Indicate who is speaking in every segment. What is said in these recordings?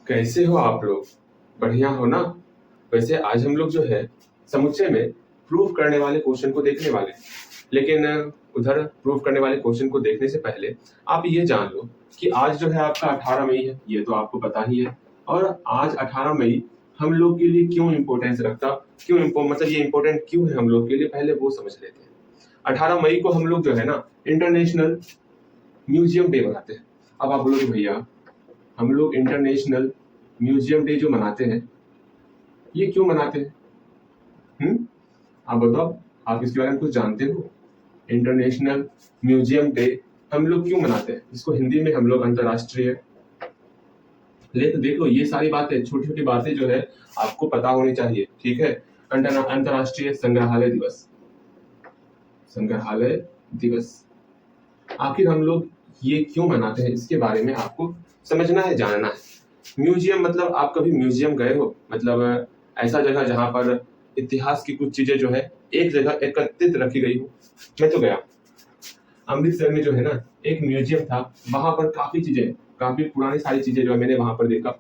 Speaker 1: कैसे हो आप लोग? बढ़िया हो ना? वैसे आज हम लोग जो है समुच्चय में प्रूफ करने वाले क्वेश्चन को देखने वाले हैं। लेकिन उधर प्रूफ करने वाले क्वेश्चन को देखने से पहले आप ये जान लो कि आज जो है आपका 18 मई है, ये तो आपको पता ही है। और आज 18 मई हम लोग के लिए क्यों इम्पोर्टेंस रखता, मतलब ये इम्पोर्टेंट क्यों है हम लोग के लिए, पहले वो समझ लेते हैं। 18 मई को हम लोग जो है ना इंटरनेशनल म्यूजियम डे मनाते हैं। अब आप बोलोगे भैया हम लोग इंटरनेशनल म्यूजियम डे जो मनाते हैं ये क्यों मनाते हैं? आप बताओ, आप इसके बारे में कुछ जानते हो? इंटरनेशनल म्यूजियम डे हम लोग क्यों मनाते हैं? इसको हिंदी में हम लोग अंतरराष्ट्रीय तो देखो, ये सारी बातें, छोटी छोटी बातें जो है आपको पता होनी चाहिए, ठीक है। अंतरराष्ट्रीय संग्रहालय दिवस, संग्रहालय दिवस आखिर हम लोग ये क्यों मनाते हैं, इसके बारे में आपको समझना है, जानना है। म्यूजियम मतलब आप कभी म्यूजियम गए हो? मतलब ऐसा जगह जहां पर इतिहास की कुछ चीजें जो है एक जगह एकत्रित रखी गई हो। मैं तो गया अमृतसर में, जो है ना एक म्यूजियम था, वहां पर काफी चीजें, काफी पुरानी सारी चीजें जो है मैंने वहां पर देखा।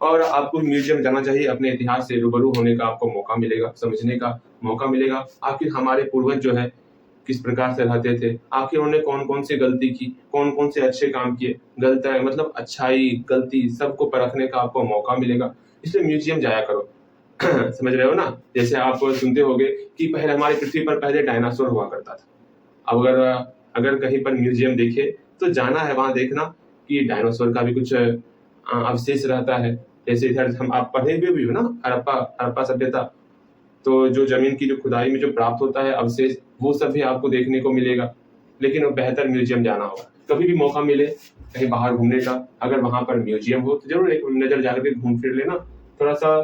Speaker 1: और आपको म्यूजियम जाना चाहिए, अपने इतिहास से रूबरू होने का आपको मौका मिलेगा, समझने का मौका मिलेगा। आखिर हमारे पूर्वज जो है किस प्रकार से रहते थे, आखिर उन्होंने कौन कौन सी गलती की, कौन कौन से अच्छे काम किए, गलत मतलब अच्छाई गलती सबको परखने का आपको मौका मिलेगा। इसलिए म्यूजियम जाया करो। समझ रहे हो ना? जैसे आप सुनते होंगे कि पहले हमारी पृथ्वी पर पहले डायनासोर हुआ करता था। अब अगर अगर कहीं पर म्यूजियम देखे तो जाना है वहां देखना कि डायनासोर का भी कुछ अवशेष रहता है। जैसे इधर हम आप पढ़े हुए भी हो ना, हड़प्पा हड़प्पा सभ्यता, तो जो जमीन की जो खुदाई में जो प्राप्त होता है अवशेष, वो सब भी आपको देखने को मिलेगा। लेकिन बेहतर म्यूजियम जाना होगा। कभी भी मौका मिले कहीं बाहर घूमने का, अगर वहां पर म्यूजियम हो तो जरूर एक नजर जाकर के घूम फिर लेना। थोड़ा सा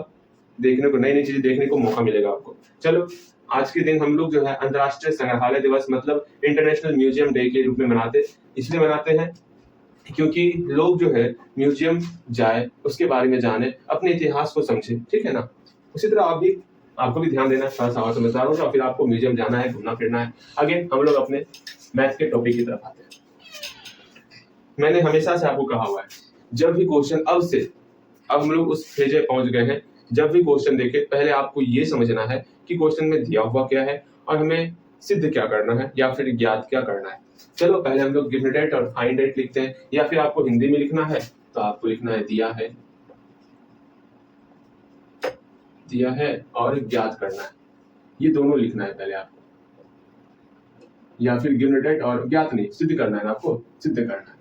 Speaker 1: देखने को, नई नई चीजें देखने को मौका मिलेगा आपको। चलो, आज के दिन हम लोग जो है अंतर्राष्ट्रीय संग्रहालय दिवस मतलब इंटरनेशनल म्यूजियम डे के रूप में मनाते, इसलिए मनाते हैं क्योंकि लोग जो है म्यूजियम जाए, उसके बारे में जाने, अपने इतिहास को समझे, ठीक है ना। उसी तरह आपको भी ध्यान देना है, थोड़ा सा और समझदार हो जाओ, फिर आपको म्यूजियम जाना है, घूमना फिरना है। आगे हम लोग अपने मैथ के टॉपिक की तरफ आते हैं। मैंने हमेशा से आपको कहा हुआ है, जब भी क्वेश्चन अब हम लोग उस फेज में पहुंच गए हैं, जब भी क्वेश्चन देखे पहले आपको ये समझना है कि क्वेश्चन में दिया हुआ क्या है और हमें सिद्ध क्या करना है या फिर ज्ञात क्या करना है। चलो, पहले हम लोग गिवन डेट और फाइंड डेट लिखते हैं, या फिर आपको हिंदी में लिखना है तो आपको लिखना है दिया है और ज्ञात करना है। ये दोनों लिखना है पहले आपको, या फिर गिवन डेट और ज्ञात नहीं, सिद्ध करना है, आपको सिद्ध करना है।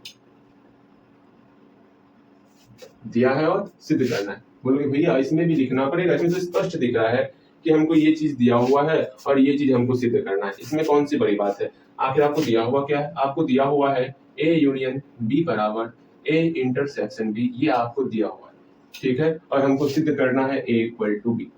Speaker 1: दिया है और सिद्ध करना है। बोलोगे भैया इसमें भी लिखना पड़ेगा? इसमें तो स्पष्ट दिख रहा है कि हमको ये चीज दिया हुआ है और ये चीज हमको सिद्ध करना है, इसमें कौन सी बड़ी बात है? आखिर आपको दिया हुआ क्या है? आपको दिया हुआ है ए यूनियन बी बराबर ए इंटरसेक्शन बी, ये आपको दिया हुआ है, ठीक है। और हमको सिद्ध करना है ए इक्वल टू बी,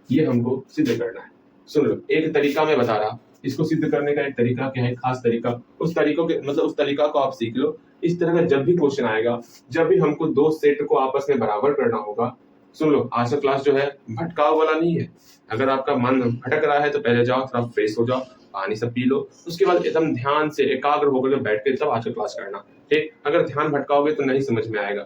Speaker 1: ये हमको सिद्ध करना है। सुन लो, एक तरीका मैं बता रहा, इसको सिद्ध करने का एक तरीका क्या है, खास तरीका, उस तरीका को आप सीख लो। इस तरह का जब भी क्वेश्चन आएगा, जब भी हमको दो सेट को आपस में बराबर करना होगा, सुन लो, आज का क्लास जो है भटकाव वाला नहीं है। अगर आपका मन भटक रहा है तो पहले जाओ, थोड़ा फ्रेश हो जाओ, पानी सब पी लो, उसके बाद एकदम ध्यान से एकाग्र होकर बैठ के तब आज का क्लास करना, ठीक। अगर ध्यान भटकाओगे तो नहीं समझ में आएगा।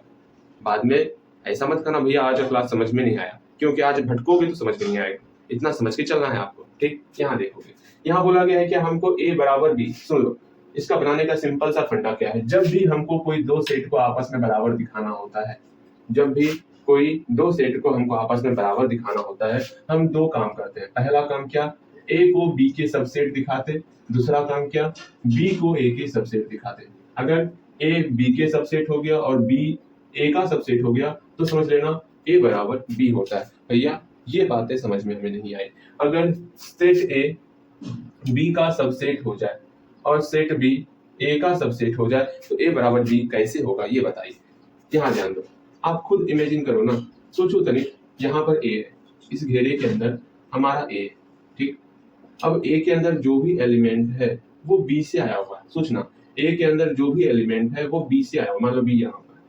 Speaker 1: बाद में ऐसा मत करना भैया आज का क्लास समझ में नहीं आया, क्योंकि आज भटकोगे तो समझ में नहीं आएगा। इतना समझ के चलना है आपको, ठीक। यहाँ देखोगे, यहाँ बोला गया है कि हमको a बराबर b, सुन लो, इसका बनाने का सिंपल सा फंडा क्या है। जब भी हमको कोई दो सेट को आपस में बराबर दिखाना होता है, जब भी कोई दो सेट को हमको आपस में बराबर दिखाना होता है, हम दो काम करते हैं। पहला काम क्या, a को b के सबसेट दिखाते, दूसरा काम क्या, b को a के सबसेट दिखाते। अगर a b के सबसेट हो गया और b a का सबसेट हो गया तो समझ लेना a बराबर b होता है। भैया ये बातें समझ में हमें नहीं आई। अगर सेट a b का सबसेट हो जाए और सेट b a का सबसेट हो जाए तो a बराबर b कैसे होगा, ये बताइए। यहाँ ध्यान दो, आप खुद इमेजिन करो ना, सोचो तनिक। यहाँ पर a है, इस घेरे के अंदर हमारा a है, ठीक। अब a के अंदर जो भी एलिमेंट है वो b से आया हुआ है। सोचना, a के अंदर जो भी एलिमेंट है वो b से आया हुआ, मान लो b यहाँ पर,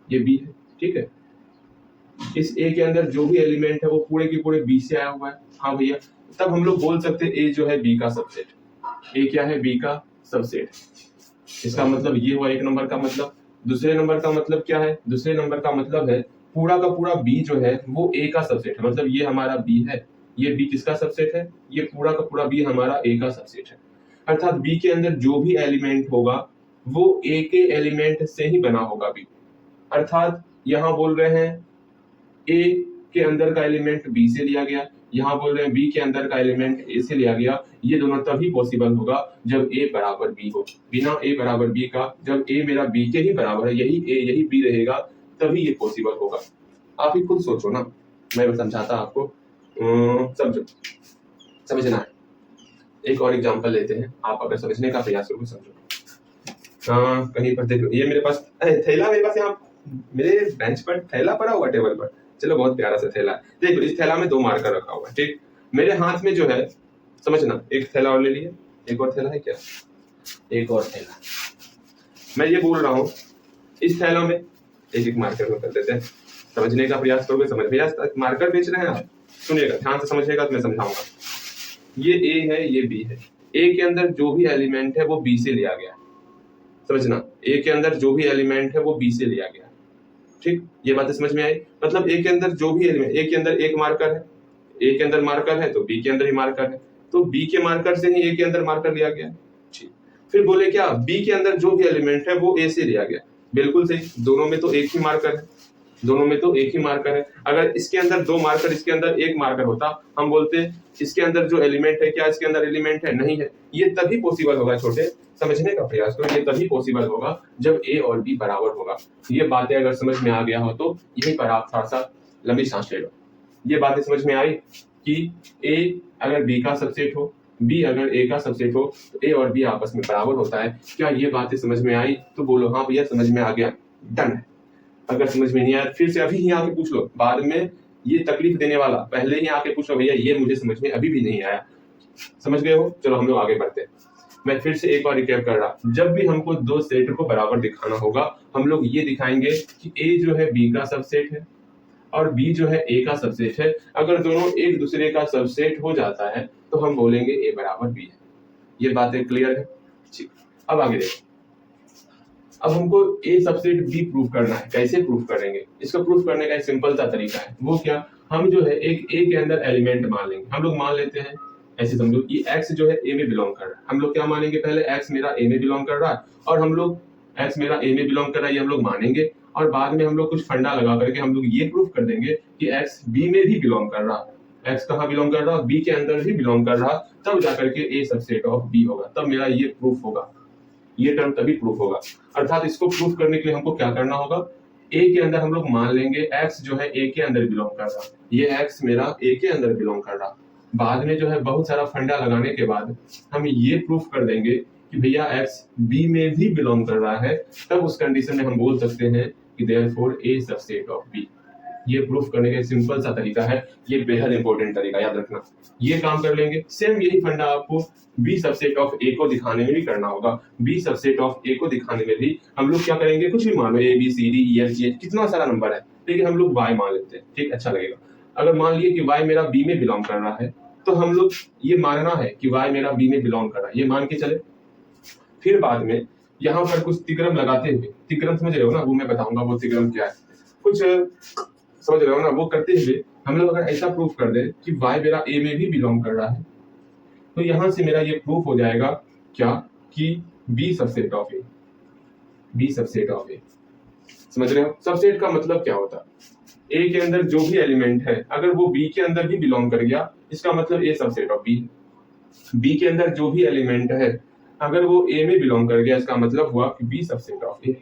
Speaker 1: ये b है, ठीक है। इस a के अंदर जो भी एलिमेंट है वो पूरे के पूरे b से आया हुआ है। हाँ भैया, तब हम लोग बोल सकते हैं a जो है b का सबसेट। a क्या है? b का सबसेट। इसका मतलब ये हुआ एक नंबर का मतलब। दूसरे नंबर का मतलब क्या है? दूसरे नंबर का मतलब है पूरा का पूरा बी जो है वो ए का सबसेट है। मतलब ये हमारा बी है, ये बी किसका सबसेट है? ये पूरा का पूरा बी हमारा ए का सबसेट है। अर्थात बी के अंदर जो भी एलिमेंट होगा वो ए के एलिमेंट से ही बना होगा बी। अर्थात यहाँ बोल रहे हैं ए के अंदर का एलिमेंट बी से लिया गया, यहाँ बोल रहे हैं बी के अंदर का एलिमेंट ए से लिया गया। ये दोनों तभी पॉसिबल होगा जब ए बराबर बी हो। बिना ए बराबर बी का, जब ए मेरा बी के ही बराबर है, यही ए यही बी रहेगा, तभी ये पॉसिबल होगा। आप ही खुद सोचो ना, मैं समझाता आपको, समझो, समझना है। एक और एग्जांपल लेते हैं, आप अगर समझने का प्रयास करो समझो। कहीं पर देखो, ये मेरे पास थैला, मेरे पास यहाँ मेरे बेंच पर थैला पड़ा हुआ टेबल पर, चलो बहुत प्यारा सा थैला है। देखो इस थैला में 2 मार्कर रखा हुआ है, ठीक। मेरे हाथ में जो है, समझना, एक थैला और ले लिए, एक और थैला है क्या? एक और थैला। मैं ये बोल रहा हूँ इस थैला में एक एक मार्कर को कर देते हैं। समझने का प्रयास करोगे समझ में। मार्कर बेच रहे हैं आप, सुनिएगा ध्यान से, समझिएगा तो मैं समझाऊंगा। ये ए है, ये बी है। ए के अंदर जो भी एलिमेंट है वो बी से लिया गया, समझना। ए के अंदर जो भी एलिमेंट है वो बी से लिया गया, ठीक। ये बातें समझ में आई? मतलब ए के अंदर जो भी एलिमेंट, ए के अंदर एक मार्कर है, ए के अंदर मार्कर है तो बी के अंदर ही मार्कर है, तो बी के मार्कर से ही ए के अंदर मार्कर लिया गया, ठीक। फिर बोले क्या, बी के अंदर जो भी एलिमेंट है वो ए से लिया गया। बिल्कुल सही, दोनों में तो एक ही मार्कर है, दोनों में तो एक ही मार्कर है। अगर इसके अंदर 2 मार्कर, इसके अंदर एक मार्कर होता, हम बोलते इसके अंदर जो एलिमेंट है, क्या इसके अंदर एलिमेंट है? नहीं है। ये तभी पॉसिबल होगा, छोटे समझने का प्रयास करो, ये तभी पॉसिबल होगा जब ए और बी बराबर होगा। ये बातें अगर समझ में आ गया हो तो यहीं पर आप थोड़ा सा लंबी सांस ले लो। ये बातें समझ में आई कि ए अगर बी का सबसेट हो, बी अगर ए का सबसेट हो, तो ए और बी आपस में बराबर होता है। क्या ये बातें समझ में आई? तो बोलो हाँ भैया समझ में आ गया, डन है। अगर समझ में नहीं आया फिर से अभी ही आके पूछ लो, बाद में ये तकलीफ देने वाला, पहले ही आके पूछ लो भैया ये मुझे समझ में अभी भी नहीं आया। समझ गए हो? चलो हम लोग आगे बढ़ते हैं। मैं फिर से एक बार रिकैप कर रहा, जब भी हमको 2 सेट को बराबर दिखाना होगा, हम लोग ये दिखाएंगे कि ए जो है बी का सबसेट है और बी जो है ए का सबसेट है। अगर दोनों एक दूसरे का सबसेट हो जाता है तो हम बोलेंगे ए बराबर बी है। ये बातें क्लियर है? ठीक। अब आगे देखो, अब हमको ए सबसेट बी प्रूव करना है। कैसे प्रूव करेंगे? इसका प्रूफ करने का एक सिंपल सा तरीका है। वो क्या, हम जो है एक ए के अंदर एलिमेंट मान लेंगे। हम लोग मान लेते हैं, ऐसे समझो कि x जो है a में बिलोंग कर रहा है। हम लोग क्या मानेंगे? पहले x मेरा a में बिलोंग कर रहा है, और हम लोग x मेरा a में बिलोंग कर रहा है ये हम लोग मानेंगे, और बाद में हम लोग कुछ फंडा लगा करके हम लोग ये प्रूफ कर देंगे कि x b में भी बिलोंग कर रहा है। x कहाँ बिलोंग कर रहा है? b के अंदर भी बिलोंग कर रहा, तब जाकर के a सबसेट ऑफ b होगा, तब मेरा ये प्रूफ होगा, ये टर्म तभी प्रूफ होगा। अर्थात इसको प्रूफ करने के लिए हमको क्या करना होगा, a के अंदर हम लोग मान लेंगे x जो है a के अंदर बिलोंग कर रहा, ये x मेरा a के अंदर बिलोंग कर रहा। बाद में जो है बहुत सारा फंडा लगाने के बाद हम ये प्रूफ कर देंगे कि भैया x b में भी बिलोंग कर रहा है, तब उस कंडीशन में हम बोल सकते हैं कि therefore a subset of b। ये प्रूफ करने का सिंपल सा तरीका है, ये बेहद इंपॉर्टेंट तरीका, याद रखना। ये काम कर लेंगे, सेम यही फंडा आपको बी सबसेट ऑफ ए को दिखाने में भी करना होगा। बी सबसेट ऑफ ए को दिखाने में भी हम लोग क्या करेंगे, कुछ भी मान लो, A B C D E F G, कितना सारा नंबर है, लेकिन हम लोग वाई मान लेते हैं, ठीक, अच्छा लगेगा। अगर मान लिए कि वाई मेरा बी में बिलोंग कर रहा है, तो हम लोग ये मानना है कि वाई मेरा बी में बिलोंग कर रहा है, ये मान के चले। फिर बाद में यहाँ पर कुछ तिग्रम लगाते हुए, तिग्रम समझ रहे हो ना, वो मैं बताऊंगा वो तिग्रम क्या है, कुछ समझ रहे हो ना, वो करते हुए हम लोग अगर ऐसा प्रूफ कर दें कि y मेरा a में भी बिलोंग कर रहा है, तो यहां से मेरा ये प्रूफ हो जाएगा क्या, कि b subset of a, b subset of a। समझ रहे हो? सबसेट का मतलब क्या होता है, a के अंदर जो भी एलिमेंट है अगर वो b के अंदर भी बिलोंग कर गया, इसका मतलब a subset of b। b के अंदर जो भी एलिमेंट है अगर वो a में बिलोंग कर गया, इसका मतलब हुआ कि b सबसेट ऑफ a।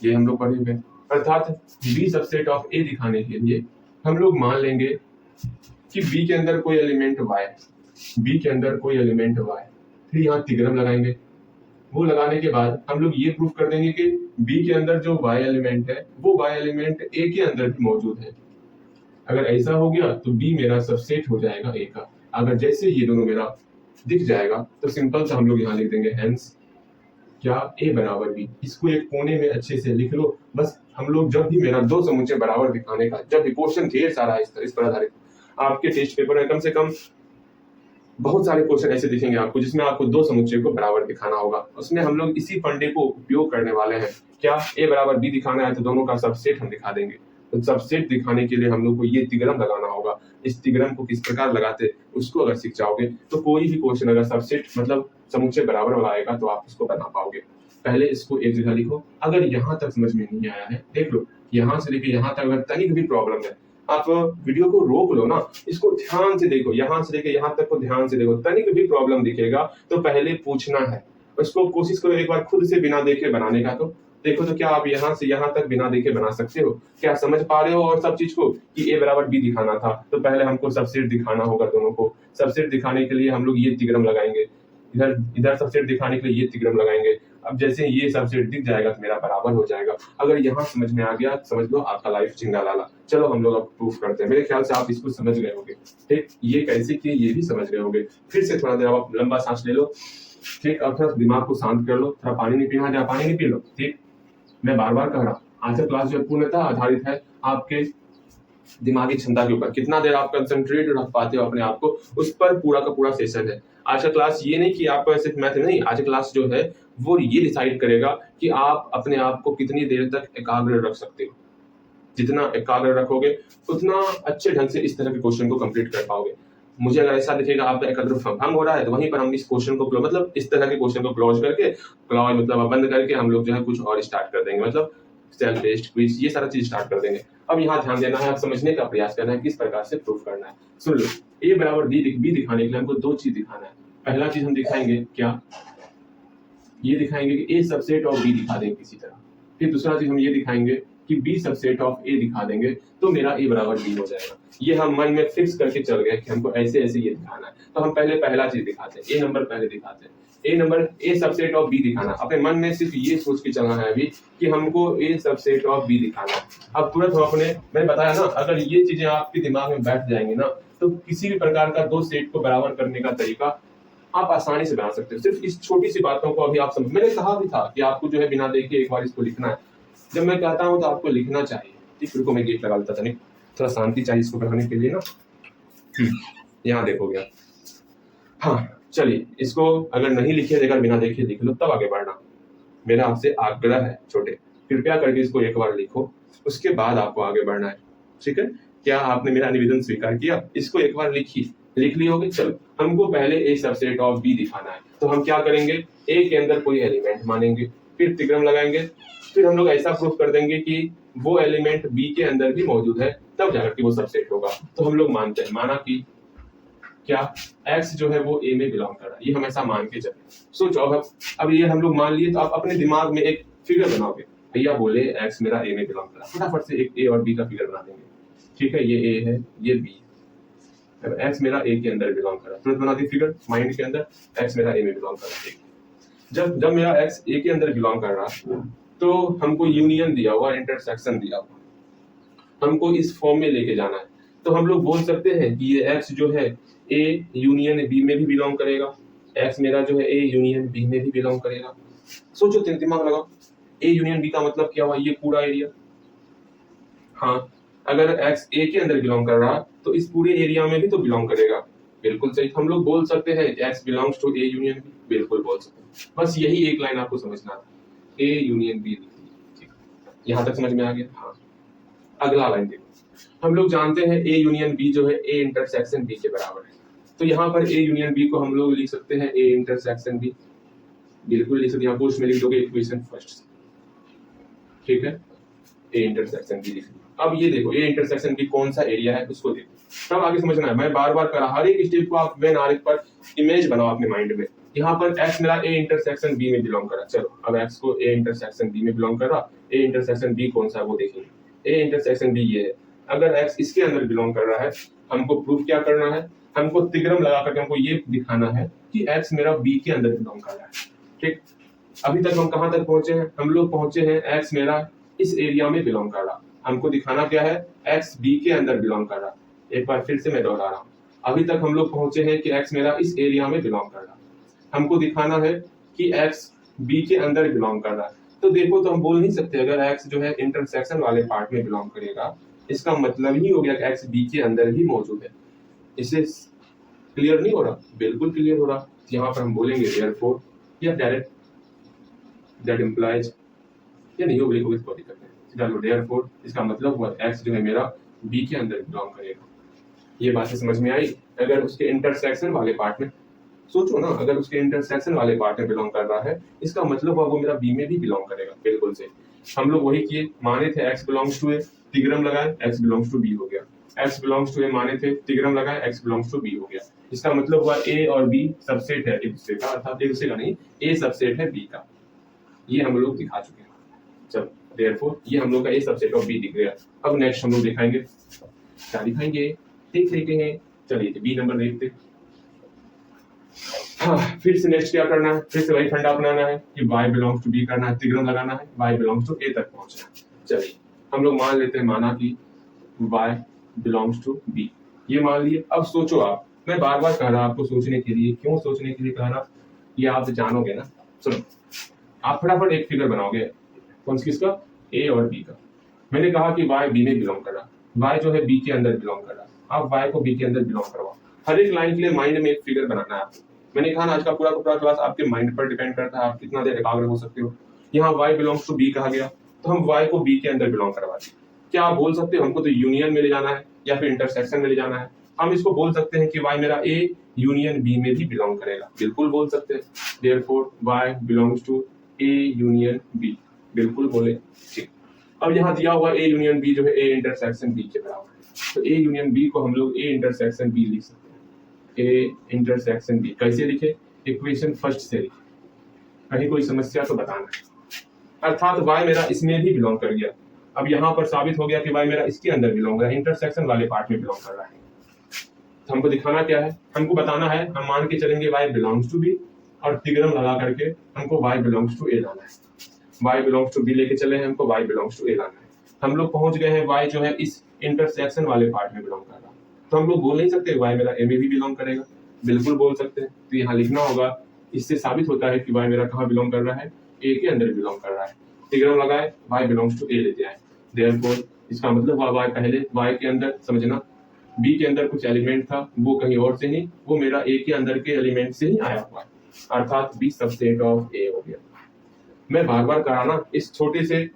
Speaker 1: ये हम लोग पढ़े हुए। अर्थात b सबसेट ऑफ a दिखाने के लिए हम लोग मान लेंगे कि b के अंदर कोई एलिमेंट y, b के अंदर कोई एलिमेंट y, फिर यहाँ तिग्रम लगाएंगे। वो लगाने के बाद हम लोग ये प्रूफ कर देंगे कि b के अंदर जो y एलिमेंट है वो y एलिमेंट a के अंदर भी मौजूद है। अगर ऐसा हो गया तो b मेरा सबसेट हो जाएगा a का। अगर जैसे ये दोनों मेरा दिख जाएगा तो सिंपल सा हम लोग यहाँ लिख देंगे हेंस क्या a बराबर b। इसको एक कोने में अच्छे से लिख लो। बस हम लोग जब भी मेरा 2 समुच्चय बराबर दिखाने का, जब भी क्वेश्चन ढेर सारा है इस पर आधारित, आपके टेस्ट पेपर में कम से कम बहुत सारे क्वेश्चन ऐसे दिखेंगे आपको जिसमें आपको दो समुच्चय को बराबर दिखाना होगा। उसमें हम लोग इसी फंडे को उपयोग करने वाले हैं। क्या ए बराबर बी दिखाना है तो दोनों का सबसेट हम दिखा देंगे। तो सबसेट दिखाने के लिए हम लोग को ये तिगड़म लगाना होगा। इस तिगड़म को किस प्रकार लगाते उसको अगर सीख जाओगे तो कोई भी क्वेश्चन अगर सबसेट मतलब समुच्चय बराबर वाला आएगा तो आप उसको बना पाओगे। पहले इसको एक जगह लिखो। अगर यहाँ तक समझ में नहीं आया है देख लो, यहाँ से लेके यहाँ तक अगर तनिक भी प्रॉब्लम है आप वीडियो को रोक लो ना, इसको ध्यान से देखो, यहाँ से लेके यहाँ तक को ध्यान से देखो। तनिक भी प्रॉब्लम दिखेगा तो पहले पूछना है, उसको कोशिश करो एक बार खुद से बिना देखे बनाने का। तो देखो तो क्या आप यहाँ से यहाँ तक बिना देखे बना सकते हो? क्या समझ पा रहे हो? और सब चीज को कि ए बराबर बी दिखाना था तो पहले हमको सबसेट दिखाना होगा। दोनों को सबसेट दिखाने के लिए हम लोग ये तिगड़म लगाएंगे, इधर इधर सबसेट दिखाने के लिए ये तिगड़म लगाएंगे। अब जैसे ये सबसेट दिख जाएगा तो मेरा बराबर हो जाएगा। अगर यहाँ समझ में आ गया समझ लो आपका लाइफ चिंगा लाला। चलो हम लोग अब प्रूफ करते हैं। मेरे ख्याल से आप इसको समझ गए होंगे। ठीक, ये कैसे किए ये भी समझ गए होंगे। फिर से थोड़ा देर आप लंबा सांस ले लो। ठीक, अब थोड़ा दिमाग को शांत कर लो। थोड़ा पानी नहीं पीना है पानी नहीं पी लो। ठीक, मैं बार बार कह रहा हूँ आज का क्लास जो पूर्णतः आधारित है आपके दिमागी क्षमता के ऊपर। कितना देर आप कंसंट्रेट रख पाते हो अपने आप को, उस पर पूरा का पूरा सेशन है। आज का क्लास ये नहीं कि आपको सिर्फ मैथ नहीं, आज का क्लास जो है वो ये डिसाइड करेगा कि आप अपने आप को कितनी देर तक एकाग्र रख सकते हो। जितना एकाग्र रखोगे उतना अच्छे ढंग से इस तरह के क्वेश्चन को कंप्लीट कर पाओगे। मुझे अगर ऐसा दिखेगा आपका एकाग्र भंग हो रहा है तो वहीं पर हम इस क्वेश्चन को मतलब इस तरह के क्वेश्चन को क्लोज करके मतलब बंद करके हम लोग जो है कुछ और स्टार्ट कर देंगे। मतलब सेल्फ टेस्ट क्विज ये सारा चीज स्टार्ट कर देंगे। अब यहाँ ध्यान देना है, आप समझने का प्रयास करना है किस प्रकार से प्रूफ करना है। सुन लो, ए बराबर बी दिखाने के लिए हमको दो चीज दिखाना है। पहला चीज हम दिखाएंगे क्या, ये दिखाएंगे कि ए सबसेट ऑफ बी दिखा देंगे किसी तरह। फिर दूसरा चीज हम ये दिखाएंगे कि बी सबसेट ऑफ ए दिखा देंगे तो मेरा ए बराबर बी हो जाएगा। ये हम मन में फिक्स करके चल गए कि हमको ऐसे ऐसे ये दिखाना है। तो हम पहले पहला चीज दिखाते हैं, ए नंबर पहले दिखाते हैं। A number A subset of B दिखाना। अपने मन में सिर्फ ये सोच के चलना है अभी कि हमको ए सबसेट ऑफ बी दिखाना है। अब तुरंत हम अपने, मैंने बताया ना, अगर ये चीजें आपके दिमाग में बैठ जाएंगी ना तो किसी भी प्रकार का दो सेट को बराबर करने का तरीका आप आसानी से बना सकते हो। सिर्फ इस छोटी सी बातों को अभी आप समझ, मैंने कहा भी था कि आपको जो है बिना देखे एक बार इसको लिखना है। जब मैं कहता हूं तो आपको लिखना चाहिए। ठीक, रुको मैं गेट लगा लेता था, नहीं थोड़ा शांति चाहिए इसको पढ़ाने के लिए ना। यहाँ देखोगे आप। हाँ चलिए, इसको अगर नहीं लिखे अगर बिना देखे लिख लो तब आगे बढ़ना। मेरा आपसे आग्रह है छोटे, कृपया करके इसको एक बार लिखो, उसके बाद आपको आगे बढ़ना है। ठीक है, क्या आपने मेरा निवेदन स्वीकार किया? इसको एक बार लिखिए, लिख लिए होगे। चलो, हमको पहले ए सबसेट ऑफ बी दिखाना है तो हम क्या करेंगे, ए के अंदर कोई एलिमेंट मानेंगे, फिर तिगड़म लगाएंगे, फिर हम लोग ऐसा प्रूफ कर देंगे कि वो एलिमेंट बी के अंदर भी मौजूद है तब जाकर के वो सबसेट होगा। तो हम लोग मानते हैं, माना कि क्या x जो है वो a में बिलोंग कर रहा है, ये हम ऐसा मान के चले। सोचो अब ये हम लोग मान लिए तो आप अपने दिमाग में एक फिगर बनाओगे। भैया बोले x मेरा a में बिलोंग कर रहा है, फटाफट से एक a और b का फिगर बना देंगे। ठीक है, ये a है ये b, अब x मेरा a के अंदर बिलोंग कर रहा है, तुरंत बना दी फिगर माइंड के अंदर, x मेरा a में बिलोंग कर रहा है। जब मेरा x a के अंदर बिलोंग कर रहा है तो हमको यूनियन दिया हुआ, इंटरसेक्शन दिया हुआ, हमको इस फॉर्म में लेके जाना है। तो हम लोग बोल सकते हैं कि ये x जो है a यूनियन b में भी बिलोंग करेगा, x मेरा जो है a यूनियन b में भी बिलोंग करेगा। सोचो, दिमाग लगाओ, a यूनियन b का मतलब क्या हुआ, ये पूरा एरिया। हाँ, अगर x a के अंदर बिलोंग कर रहा तो इस पूरे एरिया में भी तो बिलोंग करेगा। बिल्कुल सही, हम लोग बोल सकते हैं x belongs to a union b, बिल्कुल बोल सकते हैं। बस यही एक लाइन आपको समझना था, a यूनियन b। यहाँ तक समझ में आ गया? हाँ, अगला लाइन देखो, हम लोग जानते हैं a यूनियन b जो है a इंटरसेक्शन b के बराबर है। तो यहाँ पर a यूनियन b को हम लोग लिख सकते हैं a इंटरसेक्शन b, बिल्कुल लिख सकते हैं। यहाँ उसमें लिख दोगे इक्वेशन फर्स्ट। ठीक है, a इंटरसेक्शन b लिख दिया। अब ये देखो a इंटरसेक्शन b कौन सा एरिया है उसको देखो, तब आगे समझना है। मैं बार बार करा, हर एक स्टेप को आप वेन आर पर इमेज बनाओ अपने माइंड में। यहाँ पर x मेरा a इंटरसेक्शन b में बिलोंग करा, चलो अब x को a इंटरसेक्शन b में बिलोंग कर रहा, a इंटरसेक्शन b कौन सा है वो देखेंगे। a इंटरसेक्शन b ये है, अगर x इसके अंदर बिलोंग कर रहा है हमको प्रूफ क्या करना है, हमको तिगड़म लगा करके हमको ये दिखाना है कि x मेरा b के अंदर बिलोंग कर रहा है। ठीक, अभी तक हम कहाँ तक पहुंचे हैं, हम लोग पहुंचे हैं x मेरा इस एरिया में बिलोंग कर रहा, हमको दिखाना क्या है, x b के अंदर बिलोंग कर रहा। एक बार फिर से मैं दोहरा रहा हूँ, अभी तक हम लोग पहुंचे हैं कि x मेरा इस एरिया में बिलोंग कर रहा, हमको दिखाना है कि x b के अंदर बिलोंग कर रहा है। तो देखो, तो हम बोल नहीं सकते अगर x जो है इंटरसेक्शन वाले पार्ट में बिलोंग करेगा, इसका मतलब ही हो गया कि x b के अंदर ही मौजूद है। इसे क्लियर नहीं हो रहा? बिल्कुल क्लियर हो रहा। यहाँ पर हम बोलेंगे देयरफॉर या डायरेक्ट दैट इम्प्लाइज या नहीं होगी कोई दिक्कत नहीं, सीधा लो देयरफॉर। इसका मतलब हुआ एक्स जो है मेरा बी के अंदर बिलोंग करेगा। ये बातें समझ में आई? अगर उसके इंटरसेक्शन वाले पार्ट में सोचो ना, अगर उसके इंटरसेक्शन वाले पार्ट में बिलोंग कर रहा है, इसका मतलब हुआ वो मेरा बी में भी बिलोंग करेगा। बिल्कुल से हम लोग वही किए, माने थे एक्स बिलोंग्स टू ए, तिग्रम लगाए, एक्स बिलोंग्स टू बी हो गया। एक्स बिलोंग्स टू ए माने थे, तिग्रम लगाए, एक्स बिलोंग्स टू बी हो गया। इसका मतलब हुआ ए और बी सबसेट है एक दूसरे का, अर्थात एक दूसरे का नहीं, ए सबसेट है बी का। ये हम लोग दिखा चुके हैं। चलो देयरफॉर ये हम लोग का ए सबसेट ऑफ बी दिख गया। अब नेक्स्ट हम लोग दिखाएंगे, क्या दिखाएंगे देख लेते हैं। चलिए बी नंबर देखते। हाँ, फिर से नेक्स्ट क्या करना है, फिर से वही फंडा अपनाना है कि y बिलोंग्स टू b करना है, तिग्रम लगाना है, y बिलोंग्स टू a तक पहुंचना है। चलिए हम लोग मान लेते हैं, माना कि y बिलोंग्स टू b, ये मान लिए। अब सोचो आप, मैं बार बार कह रहा आपको सोचने के लिए, क्यों सोचने के लिए कह रहा, ये आप जानोगे ना। सुनो, आप फटाफट एक फिगर बनाओगे, कौन सी, किसका, a और b का। मैंने कहा कि y b में बिलोंग कर रहा, y जो है b के अंदर बिलोंग कर रहा। आप y को b के अंदर बिलोंग करवाओ। हर एक लाइन के लिए माइंड में एक फिगर बनाना है आपको। मैंने कहा ना, आज का पूरा क्लास आपके माइंड पर डिपेंड करता है, आप कितना देर एकाग्र हो सकते हो। यहाँ y बिलोंग्स टू b कहा गया, तो हम y को b के अंदर बिलोंग करवा दें। क्या आप बोल सकते हो हमको तो यूनियन में ले जाना है या फिर इंटरसेक्शन में ले जाना है? हम इसको बोल सकते हैं कि y मेरा a यूनियन b में भी बिलोंग करेगा। बिल्कुल बोल सकते हैं। Therefore y belongs to a union b, बिल्कुल बोले। ठीक, अब यहाँ दिया हुआ a यूनियन b जो है a इंटरसेक्शन b के बराबर है, तो a यूनियन b को हम लोग a इंटरसेक्शन b लिख सकते हैं। a इंटरसेक्शन b कैसे लिखे, इक्वेशन फर्स्ट से लिखे, कहीं कोई समस्या तो बताना है। अर्थात y मेरा इसमें भी बिलोंग कर गया। अब यहाँ पर साबित हो गया कि y मेरा इसके अंदर बिलोंग है, इंटरसेक्शन वाले पार्ट में बिलोंग कर रहा है। तो हमको दिखाना क्या है, हमको बताना है, हम मान के चलेंगे y बिलोंग्स टू b और तिग्रम लगा करके हमको y बिलोंग्स टू a लाना है। y बिलोंग्स टू b लेके चले हैं, हमको y बिलोंग्स टू a लाना है। हम लोग पहुंच गए हैं, y जो है इस इंटरसेक्शन वाले पार्ट में बिलोंग कर रहा है, तो हम लोग बोल नहीं सकते y मेरा a में भी बिलोंग करेगा? बिल्कुल बोल सकते हैं। तो यहाँ लिखना होगा, इससे साबित होता है कि y मेरा कहाँ बिलोंग कर रहा है, a के अंदर बिलोंग कर रहा है। तिग्रम लगाए, y बिलोंग्स टू a लेते आए। देयरफॉर इसका मतलब हुआ y पहले y के अंदर, समझना, b के अंदर कुछ एलिमेंट था, वो कहीं और से नहीं, वो मेरा a के अंदर के एलिमेंट से ही आया हुआ है, अर्थात b सबसेट ऑफ a हो गया। मैं बार बार कराना, इस छोटे से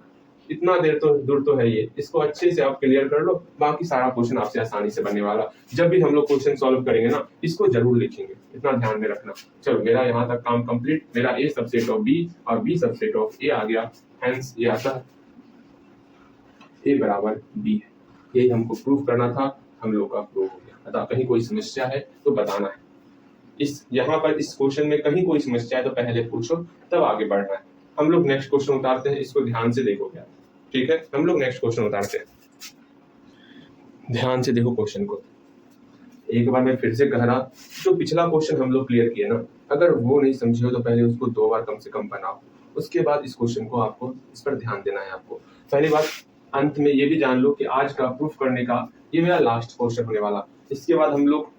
Speaker 1: इतना देर तो दूर तो है ये, इसको अच्छे से आप क्लियर कर लो, बाकी सारा क्वेश्चन आपसे आसानी से बनने वाला। जब भी हम लोग क्वेश्चन सॉल्व करेंगे ना, इसको जरूर लिखेंगे, इतना ध्यान में रखना। चलो मेरा यहाँ तक काम कंप्लीट, मेरा a सबसेट ऑफ b और b सबसेट ऑफ a आ गया, हेंस ये आता है a बराबर b है। यही हमको प्रूव करना था, हम लोग का प्रूव हो गया। अतः कहीं कोई समस्या है तो बताना है। इस यहाँ पर इस क्वेश्चन में कहीं कोई समस्या है तो पहले पूछो, तब आगे बढ़ना है। हम लोग नेक्स्ट क्वेश्चन उतारते हैं, इसको ध्यान से देखो क्या, ठीक है? हम लोग नेक्स्ट क्वेश्चन उतारते हैं, ध्यान से देखो क्वेश्चन को। एक बार मैं फिर से कह रहा, जो पिछला क्वेश्चन हम लोग क्लियर किए ना, अगर वो नहीं समझे हो तो पहले उसको 2 बार कम से कम बनाओ, उसके बाद इस क्वेश्चन को आपको इस पर ध्यान देना है। आपको पहली बात, अंत में ये भी जान लो कि आज का प्रूफ करने का ये मेरा लास्ट क्वेश्चन होने वाला। इसके बाद हम लोग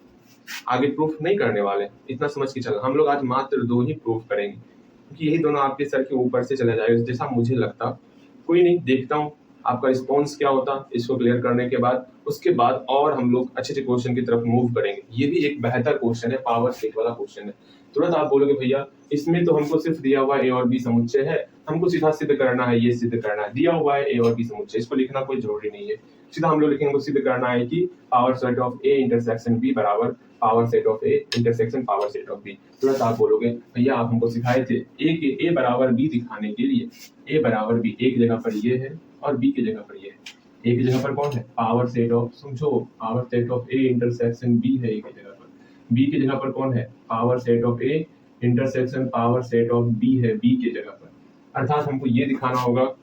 Speaker 1: आगे प्रूफ नहीं करने वाले, इतना समझ के चलना। हम लोग आज मात्र 2 ही प्रूफ करेंगे, क्योंकि यही दोनों आपके सर के ऊपर से चले जाएगा, जैसा मुझे लगता। कोई नहीं, देखता हूँ आपका रिस्पॉन्स क्या होता इसको क्लियर करने के बाद। उसके बाद और हम लोग अच्छे अच्छे क्वेश्चन की तरफ मूव करेंगे। ये भी एक बेहतर क्वेश्चन है, पावर सेट वाला क्वेश्चन है। तुरंत आप बोलोगे भैया इसमें तो हमको सिर्फ दिया हुआ ए और बी समुच्चय है, हमको सीधा सिद्ध करना है, ये सिद्ध करना है, दिया हुआ है ए और बी समुच्चय, इसको लिखना कोई जरूरी नहीं है। सीधा हम लोग लिखेंगे, सिद्ध करना है कि power set of A intersection B बराबर power set of A intersection power set of B. तुरंत आप बोलोगे भैया आप हमको सिखाए थे ए बराबर बी दिखाने के लिए, ए बराबर बी, ए की जगह पर ये है और बी की जगह पर ये है। ए की जगह पर कौन है, पावर सेट ऑफ, समझो, power set of A intersection B है ए की जगह पर। बी की जगह पर कौन है, power set of A intersection power set of B है बी की जगह पर। अर्थात हमको ये दिखाना होगा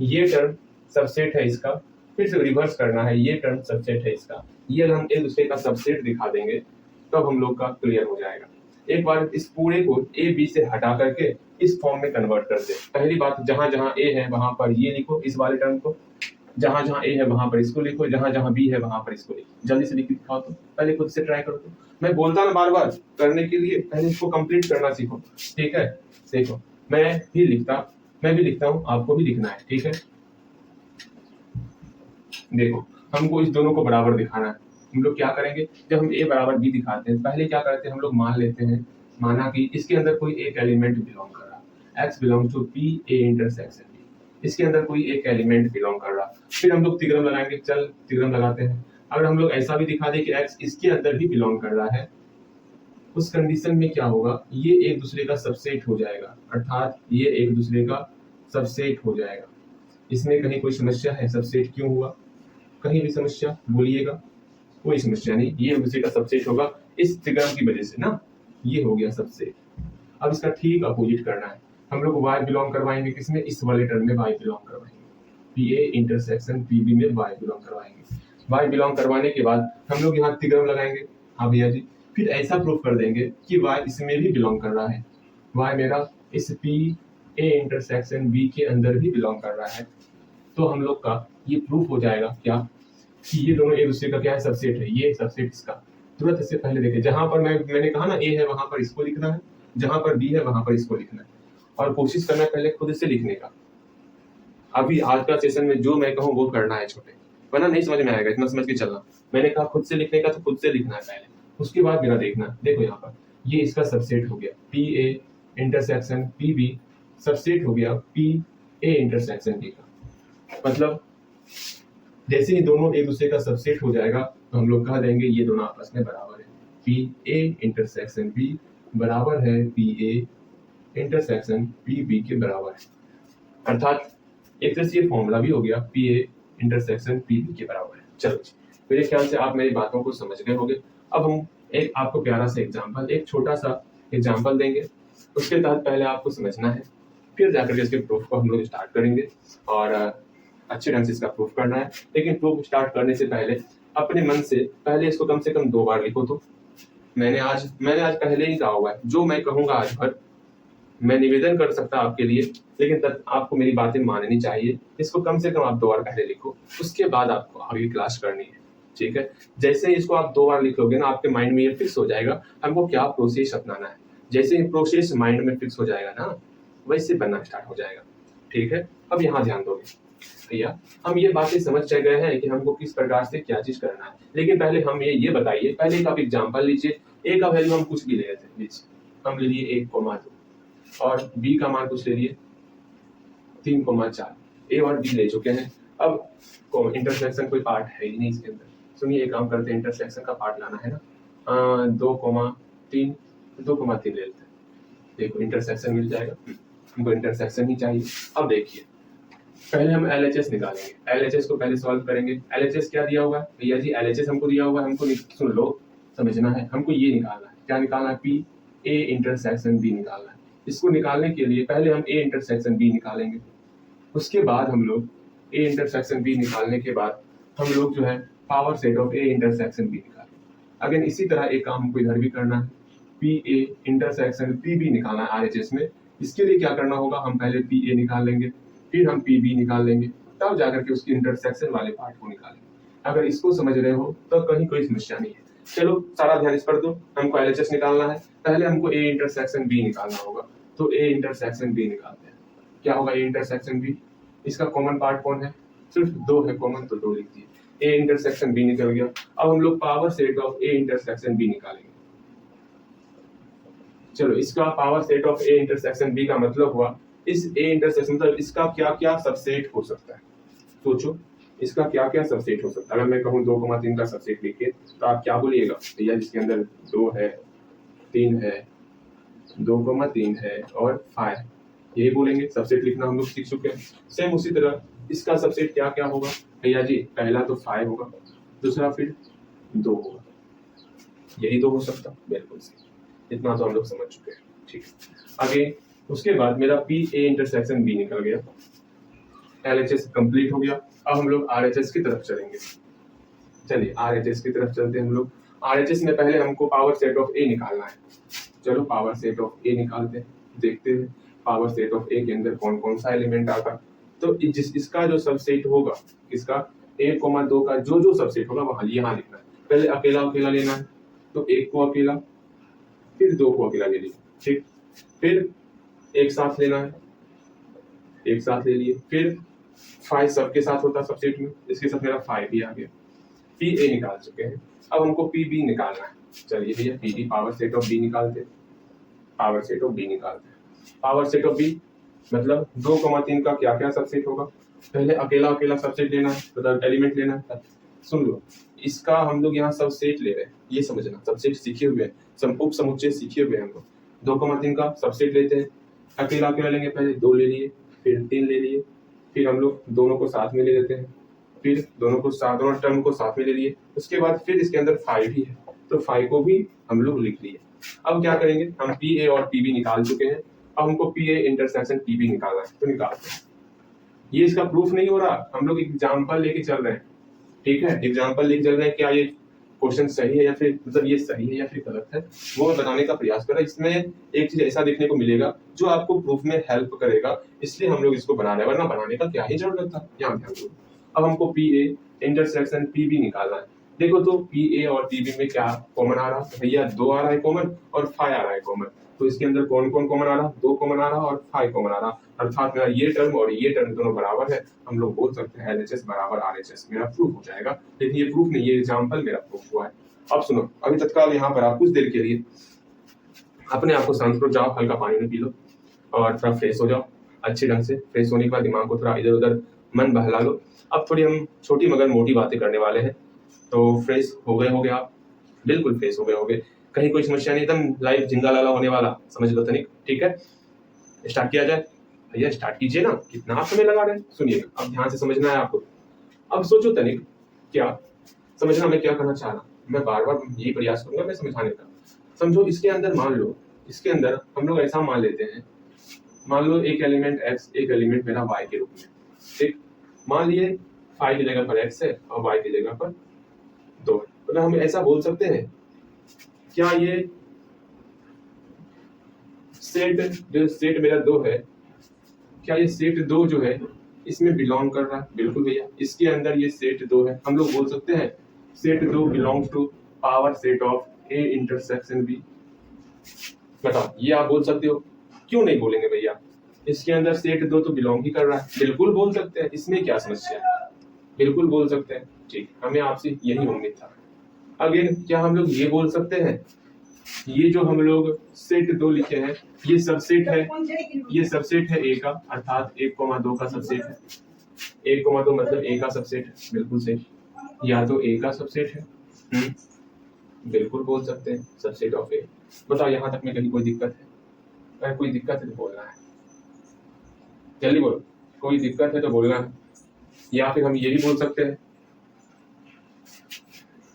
Speaker 1: ये टर्म सबसेट है इसका, फिर से रिवर्स करना है, ये टर्म सबसेट है इसका। ये अगर हम एक दूसरे का सबसेट दिखा देंगे तब हम लोग का क्लियर हो जाएगा। एक बार इस पूरे को ए बी से हटा करके इस फॉर्म में कन्वर्ट कर दे। पहली बात, जहां जहां ए है वहां पर ये लिखो, इस वाले टर्म को, जहां जहां ए है वहां पर इसको लिखो, जहां जहां बी है वहां पर इसको लिखो। जल्दी से लिख के दिखाओ तो, पहले खुद से ट्राई करो तो। मैं बोलता ना बार बार करने के लिए, पहले इसको कंप्लीट करना सीखो, ठीक है? देखो मैं भी लिखता हूँ, आपको भी लिखना है, ठीक है? देखो हमको इस दोनों को बराबर दिखाना है, हम लोग क्या करेंगे, जब हम a बराबर b दिखाते हैं पहले क्या करते हैं, हम लोग मान लेते हैं, माना कि इसके अंदर कोई एक एलिमेंट बिलोंग कर रहा, x belong to p a intersection b, इसके अंदर कोई एक एलिमेंट बिलोंग कर रहा, फिर हम लोग तिग्रम लगाएंगे, चल तिग्रम लगाते हैं। अगर हम लोग ऐसा भी दिखा दे कि x इसके अंदर भी बिलोंग कर रहा है, उस कंडीशन में क्या होगा, ये एक दूसरे का सबसेट हो जाएगा, अर्थात ये एक दूसरे का सबसेट हो जाएगा। इसमें कहीं कोई समस्या है, सबसेट क्यों हुआ, कहीं भी समस्या बोलिएगा, कोई समस्या नहीं, ये एक दूसरे का सबसेट होगा इस त्रिग्राम की वजह से ना, ये हो गया सबसेट। अब इसका ठीक अपोजिट करना है, हम लोग y बिलोंग करवाएंगे किसमें, इस वाले टर्म में y बिलोंग करवाएंगे, PA इंटरसेक्शन PB में y बिलोंग करवाएंगे। y बिलोंग करवाने के बाद हम लोग यहाँ त्रिग्राम लगाएंगे, हाँ भैया जी, फिर ऐसा प्रूफ कर देंगे कि y इसमें भी बिलोंग कर रहा है, y मेरा इस PA इंटरसेक्शन B के अंदर भी बिलोंग कर रहा है। तो हम लोग का ये प्रूफ हो जाएगा क्या, कि ये दोनों एक दूसरे का क्या है, सबसेट है, ये सबसेट इसका। तुरंत इससे पहले देखें, जहां पर मैंने कहा ना a है वहां पर इसको लिखना है, जहां पर b है वहां पर इसको लिखना है, और कोशिश करना पहले खुद से लिखने का। अभी आज का सेशन में जो मैं कहूँ वो करना है छोटे, वरना नहीं समझ में आएगा, इतना समझ के चलना। मैंने कहा खुद से लिखने का, तो खुद से लिखना है पहले, उसके बाद मेरा देखना। देखो यहाँ पर ये इसका सबसेट हो गया, PA इंटरसेक्शन PB सबसेट हो गया PA इंटरसेक्शन B का। मतलब जैसे ही दोनों एक दूसरे का सबसेट हो जाएगा तो हम लोग कह देंगे ये दोनों आपस में बराबर है, PA इंटरसेक्शन B बराबर है PA इंटरसेक्शन PB के बराबर है। अर्थात एक तरह से ये फॉर्मूला भी हो गया, PA इंटरसेक्शन PB के बराबर है। चलो मेरे ख्याल से आप मेरी बातों को समझ गए होंगे। अब हम एक आपको प्यारा सा एग्जाम्पल, एक छोटा सा एग्जाम्पल देंगे, उसके तहत पहले आपको समझना है, फिर जाकर के इसके प्रूफ को हम लोग स्टार्ट करेंगे, और अच्छे ढंग से इसका प्रूफ करना है। लेकिन प्रूफ स्टार्ट करने से पहले अपने मन से पहले इसको कम से कम 2 बार लिखो। तो मैंने आज पहले ही कहा हुआ है, जो मैं कहूंगा आज भर मैं निवेदन कर सकता आपके लिए, लेकिन तब आपको मेरी बातें माननी चाहिए। इसको कम से कम आप 2 बार पहले लिखो, उसके बाद आपको आगे क्लास करनी है, ठीक है। जैसे ही इसको आप 2 बार लिख लोगे ना, आपके माइंड में ये फिक्स हो जाएगा हमको क्या प्रोसेस अपनाना है। जैसे ही प्रोसेस माइंड में फिक्स हो जाएगा ना, वैसे बनना स्टार्ट हो जाएगा, ठीक है। अब यहाँ ध्यान दोगे भैया, हम ये बातें समझ गए हैं कि हमको किस प्रकार से क्या चीज करना है, लेकिन पहले हम ये बताइए, पहले एक आप एग्जाम्पल लीजिए। ए का वैल्यू हम कुछ भी ले लेते हैं, हम ले लिए 1,2 और बी का मान कुछ ले लिए 3,4, ए और बी ले चुके हैं। अब इंटरसेक्शन कोई पार्ट है ही नहीं इसके अंदर। सुनिए एक काम करते हैं, इंटरसेक्शन का पार्ट लाना है ना, 2,3 ले लेते हैं। देखो इंटरसेक्शन मिल जाएगा, हमको इंटरसेक्शन ही चाहिए। अब देखिए पहले हम LHS निकालेंगे, LHS को पहले सॉल्व करेंगे। LHS क्या दिया हुआ है भैया जी, LHS हमको दिया हुआ है, हमको सुन लो, समझना है, हमको ये निकालना है। क्या निकालना है, PA इंटरसेक्शन B निकालना है। इसको निकालने के लिए पहले हम A इंटरसेक्शन B निकालेंगे, उसके बाद हम लोग A इंटरसेक्शन B निकालने के बाद हम लोग जो है power set of A intersection B निकालेंगे। अगर इसी तरह एक काम हमको इधर भी करना है, PA इंटरसेक्शन PB निकालना है RHS में। इसके लिए क्या करना होगा, हम पहले PA निकाल लेंगे, फिर हम PB निकाल लेंगे, तब जाकर के उसकी इंटरसेक्शन वाले पार्ट को निकालेंगे। अगर इसको समझ रहे हो तो कहीं कोई समस्या नहीं है। चलो सारा ध्यान इस पर दो, हमको LHS निकालना है, पहले हमको A इंटरसेक्शन B निकालना होगा। तो A इंटरसेक्शन B निकालते हैं। क्या होगा A इंटरसेक्शन B, इसका कॉमन पार्ट कौन है, सिर्फ 2 है कॉमन, तो 2 लिख दिए। A इंटरसेक्शन B निकल गया। अब हम लोग power set of A intersection B निकालेंगे। चलो इसका power set of A intersection B का मतलब हुआ इस A इंटरसेक्शन, मतलब इसका क्या क्या सबसेट हो सकता है। सोचो इसका क्या क्या सबसेट हो सकता है। अगर मैं कहूँ 2,3 का सबसेट लिखिए तो आप क्या बोलिएगा भैया, जिसके अंदर 2 है 3 है 2,3 है और 5, यही बोलेंगे। सबसेट लिखना हम लोग सीख चुके हैं। सेम उसी तरह इसका सबसेट क्या क्या होगा भैया जी, पहला तो 5 होगा, दूसरा फिर 2 होगा, यही 2 हो सकता, बिल्कुल सही। इतना तो हम लोग समझ चुके हैं, ठीक है। आगे उसके बाद मेरा PA इंटरसेक्शन B निकल गया, LHS कंप्लीट हो गया। अब हम लोग RHS की तरफ चलेंगे। चलिए RHS की तरफ चलते हैं हम लोग। RHS में पहले हमको पावर सेट ऑफ A निकालना है। चलो पावर सेट ऑफ A निकालते हैं, देखते हैं पावर सेट ऑफ A के अंदर कौन कौन सा एलिमेंट आता। तो इसका जो सबसेट होगा, इसका 1,2 का जो सबसेट होगा वहां यहाँ लिखना है। पहले अकेला अकेला लेना है, तो 1 को अकेला, फिर 2 को अकेला ले लिया, ठीक। फिर एक साथ लेना है, एक साथ ले लिए। फिर 5 सबके साथ होता सबसेट में, इसके साथ मेरा 5 भी आ गया। पी ए निकाल चुके हैं, अब हमको पी बी निकालना है। चलिए भैया P B power set of B निकालते हैं, पावर सेट ऑफ बी निकालते हैं। पावर सेट ऑफ बी मतलब 2,3 का क्या क्या सबसेट होगा, पहले अकेला अकेला सबसेट लेना है, मतलब एलिमेंट लेना है। सुन लो, इसका हम लोग यहाँ सबसेट ले रहे हैं, ये समझना, सबसेट सीखे हुए हैं, उप समुच्चय सीखे हुए हैं हम लोग। 2,3 का सबसेट लेते हैं, अकेला अकेला लेंगे, पहले 2 ले लिए, फिर 3 ले लिए, फिर हम लोग दोनों को साथ में ले लेते हैं, फिर दोनों टर्म को साथ में ले लिए, उसके बाद फिर इसके अंदर 5 भी है, तो 5 को भी हम लोग लिख लिए। अब क्या करेंगे, हम पी ए और पी बी निकाल चुके हैं, अब हमको P A intersection P B निकालना है, तो निकालते हैं। ये इसका प्रूफ नहीं हो रहा, हम लोग एग्जाम्पल लेके चल रहे हैं, ठीक है, एग्जाम्पल लेके चल रहे हैं, क्या ये क्वेश्चन सही है या फिर मतलब ये सही है या फिर गलत है, वो मैं बताने का प्रयास कर रहा हूँ। इसमें एक चीज ऐसा देखने को मिलेगा जो आपको प्रूफ में हेल्प करेगा, इसलिए हम लोग इसको बना रहे हैं, वरना बनाने का क्या ही जरूरत था। यहाँ ध्यान दो, अब हमको P A intersection P B निकालना है। देखो तो पी ए और पी बी में क्या कॉमन आ रहा है, भैया 2 आ रहा है कॉमन और 5 आ रहा है कॉमन, तो इसके अंदर कौन कौन कॉमन आ रहा, 2 कॉमन आ रहा और 5 कॉमन आ रहा, अर्थात मेरा ये टर्म और ये टर्म दोनों बराबर है, हम लोग बोल सकते हैं LHS बराबर RHS, मेरा प्रूफ हो जाएगा। लेकिन ये प्रूफ नहीं, ये एग्जाम्पल मेरा प्रूफ हुआ है। अब सुनो, अभी तत्काल यहाँ पर आप कुछ देर के लिए अपने आप को शांत करो, जाओ हल्का पानी में पी लो और थोड़ा फ्रेश हो जाओ, अच्छे ढंग से फ्रेश होने के बाद दिमाग को थोड़ा इधर उधर मन बहला लो। अब थोड़ी हम छोटी मगर मोटी बातें करने वाले हैं, तो फ्रेश हो गए आप, बिल्कुल फ्रेश हो गए, कहीं कोई समस्या नहीं, एकदम लाइफ जिंगा लाला होने वाला, समझ लो तनिक, ठीक है। स्टार्ट किया जाए, भैया स्टार्ट कीजिए ना, कितना आप समय लगा रहे हैं, सुनिएगा, अब ध्यान से समझना है आपको। अब सोचो तनिक, क्या समझना मैं क्या करना चाह रहा हूँ, मैं बार बार यही प्रयास करूंगा मैं समझाने का। समझो, इसके अंदर मान लो, इसके अंदर हम लोग ऐसा मान लेते हैं, मान लो एक एलिमेंट x, एक एलिमेंट मेरा y के रूप में, ठीक, मान लिए 5 की जगह पर x है और y की जगह पर 2 है, तो हम ऐसा बोल सकते हैं, क्या ये सेट मेरा 2 है, क्या ये सेट 2 जो है इसमें बिलोंग कर रहा है, बिल्कुल भैया, इसके अंदर ये सेट 2 है, हम लोग बोल सकते हैं set 2 belongs to power set of A intersection B। बताओ, ये आप बोल सकते हो, क्यों नहीं बोलेंगे भैया, इसके अंदर सेट 2 तो बिलोंग ही कर रहा है, बिल्कुल बोल सकते हैं, इसमें क्या समस्या है, बिल्कुल बोल सकते हैं, ठीक, हमें आपसे यही उम्मीद था। अगेन क्या हम लोग ये बोल सकते हैं, ये जो हम लोग सेट 2 लिखे हैं, ये सबसेट है, ये सबसेट है A का, अर्थात 1,2 का सबसेट है, 1,2 मतलब A का सबसेट है, बिल्कुल सही, या तो A का सबसेट है, बिल्कुल बोल सकते हैं सबसेट ऑफ A। बताओ यहाँ तक में कहीं कोई दिक्कत है, अगर कोई दिक्कत है तो बोलना है, जल्दी बोलो, कोई दिक्कत है तो बोलना है। या फिर हम ये भी बोल सकते हैं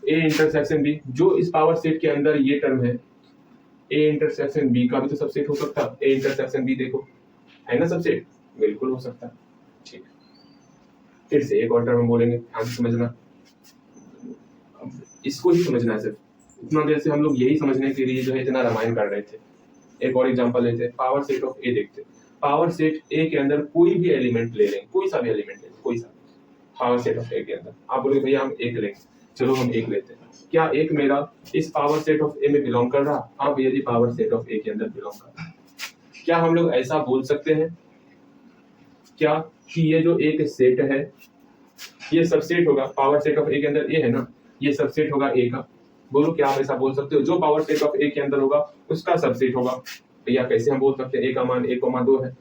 Speaker 1: A इंटरसेक्शन B, जो इस पावर सेट के अंदर ये टर्म है, A इंटरसेक्शन B का भी तो सबसेट हो सकता है, A इंटरसेक्शन B देखो है ना सबसेट, बिल्कुल हो सकता है, ठीक। फिर से एक और टर्म बोलेंगे, ध्यान से समझना, इसको ही समझना है, सिर्फ इतना देर से हम लोग यही समझने के लिए जो है इतना रामायण कर रहे थे। एक और एग्जांपल लेते हैं, पावर सेट ऑफ A देखते हैं, पावर सेट A के अंदर कोई भी एलिमेंट ले लें, कोई सा भी एलिमेंट ले लें, कोई सा, पावर सेट ऑफ A के अंदर आप बोलोगे भैया हम 1 लेंगे, चलो हम 1 लेते हैं, क्या 1 मेरा इस पावर सेट ऑफ A में बिलोंग कर रहा, हाँ भैया जी पावर सेट ऑफ A के अंदर बिलोंग कर रहा। क्या हम लोग ऐसा बोल सकते हैं क्या कि ये जो एक सेट है ये सबसेट होगा, पावर सेट ऑफ A के अंदर A है ना, ये सबसेट होगा A का, बोलो क्या आप ऐसा बोल सकते हो, जो पावर सेट ऑफ A के अंदर होगा उसका सबसेट होगा। भैया कैसे हम बोल सकते हैं, A का मान 1,2 है,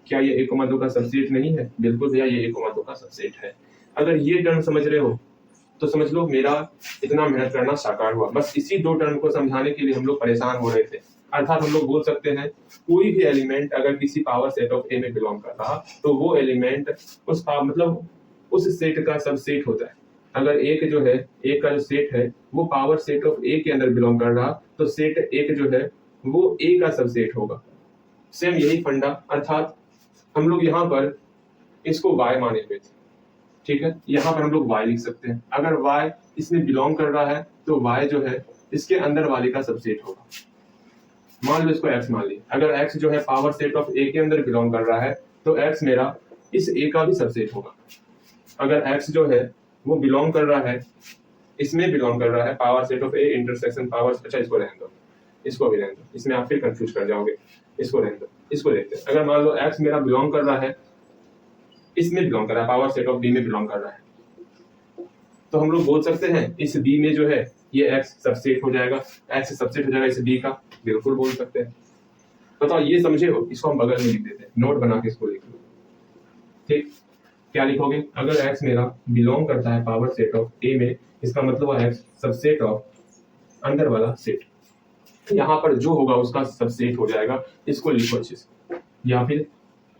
Speaker 1: क्या ये 1,2 का सबसेट नहीं है, बिल्कुल भैया ये 1,2 का सबसेट है। अगर ये टर्म समझ रहे हो तो समझ लो मेरा इतना मेहनत करना साकार हुआ, बस इसी 2 टर्म को समझाने के लिए हम लोग परेशान हो रहे थे। अर्थात हम लोग बोल सकते हैं कोई भी एलिमेंट अगर किसी पावर सेट ऑफ A में बिलोंग कर रहा तो वो एलिमेंट उस मतलब उस सेट का सबसेट होता है। अगर एक जो है, एक का जो सेट है वो पावर सेट ऑफ A के अंदर बिलोंग कर रहा तो सेट एक जो है वो A का सबसेट होगा। सेम यही फंडा, अर्थात हम लोग यहाँ पर इसको y माने हुए थे, ठीक है, यहाँ पर हम लोग y लिख सकते हैं, अगर y इसमें बिलोंग कर रहा है तो y जो है इसके अंदर वाले का सबसेट होगा। मान लो इसको x मान लिया, अगर x जो है पावर सेट ऑफ A के अंदर बिलोंग कर रहा है तो x मेरा इस A का भी सबसेट होगा। अगर x जो है वो बिलोंग कर रहा है, इसमें बिलोंग कर रहा है power set of A intersection power, अच्छा इसको रहने दो, इसको भी रहने दो, इसमें आप फिर कंफ्यूज कर जाओगे, इसको रहने दो, इसको देखते हैं। अगर मान लो x मेरा बिलोंग कर रहा है, इसमें बिलोंग कर रहा है, पावर सेट ऑफ B में बिलोंग कर रहा है, तो हम लोग बोल सकते हैं इस बी में जो है ये एक्स सबसेट हो जाएगा, एक्स सबसेट हो जाएगा इस बी का, बिल्कुल बोल सकते हैं। बताओ ये समझे हो, इसको हम बगल में लिख देते हैं, नोट बना के इसको लिख लो। ठीक, क्या लिखोगे, अगर एक्स मेरा बिलोंग करता है पावर सेट ऑफ ए में, इसका मतलब है एक्स सबसेट ऑफ अंदर वाला सेट, यहाँ पर जो होगा उसका सबसेट हो जाएगा, इसको लिखो अच्छे से। या फिर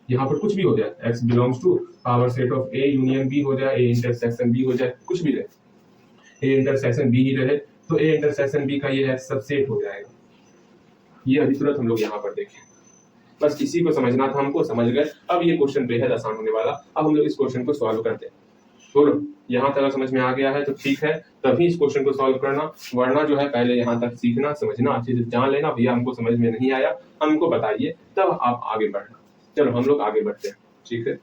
Speaker 1: यहाँ पर कुछ भी हो जाए, x belongs to power set of A union B हो जाए, ए इंटरसेक्शन बी हो जाए, कुछ भी रहे, ए इंटरसेक्शन बी ही रहे तो ए इंटरसेक्शन बी का ये एक्स सबसेट हो जाएगा। ये अभी तुरंत हम लोग यहाँ पर देखें, बस इसी को समझना था हमको, समझ गए। अब ये क्वेश्चन बेहद आसान होने वाला, अब हम लोग इस क्वेश्चन को सॉल्व करते हैं। बोलो यहाँ तक समझ में आ गया है तो ठीक है, तभी इस क्वेश्चन को सॉल्व करना, वरना जो है पहले यहाँ तक सीखना समझना अच्छे से जान लेना, भैया हमको समझ में नहीं आया हमको बताइए, तब आप आगे बढ़ना। चलो हम लोग आगे बढ़ते हैं, ठीक है।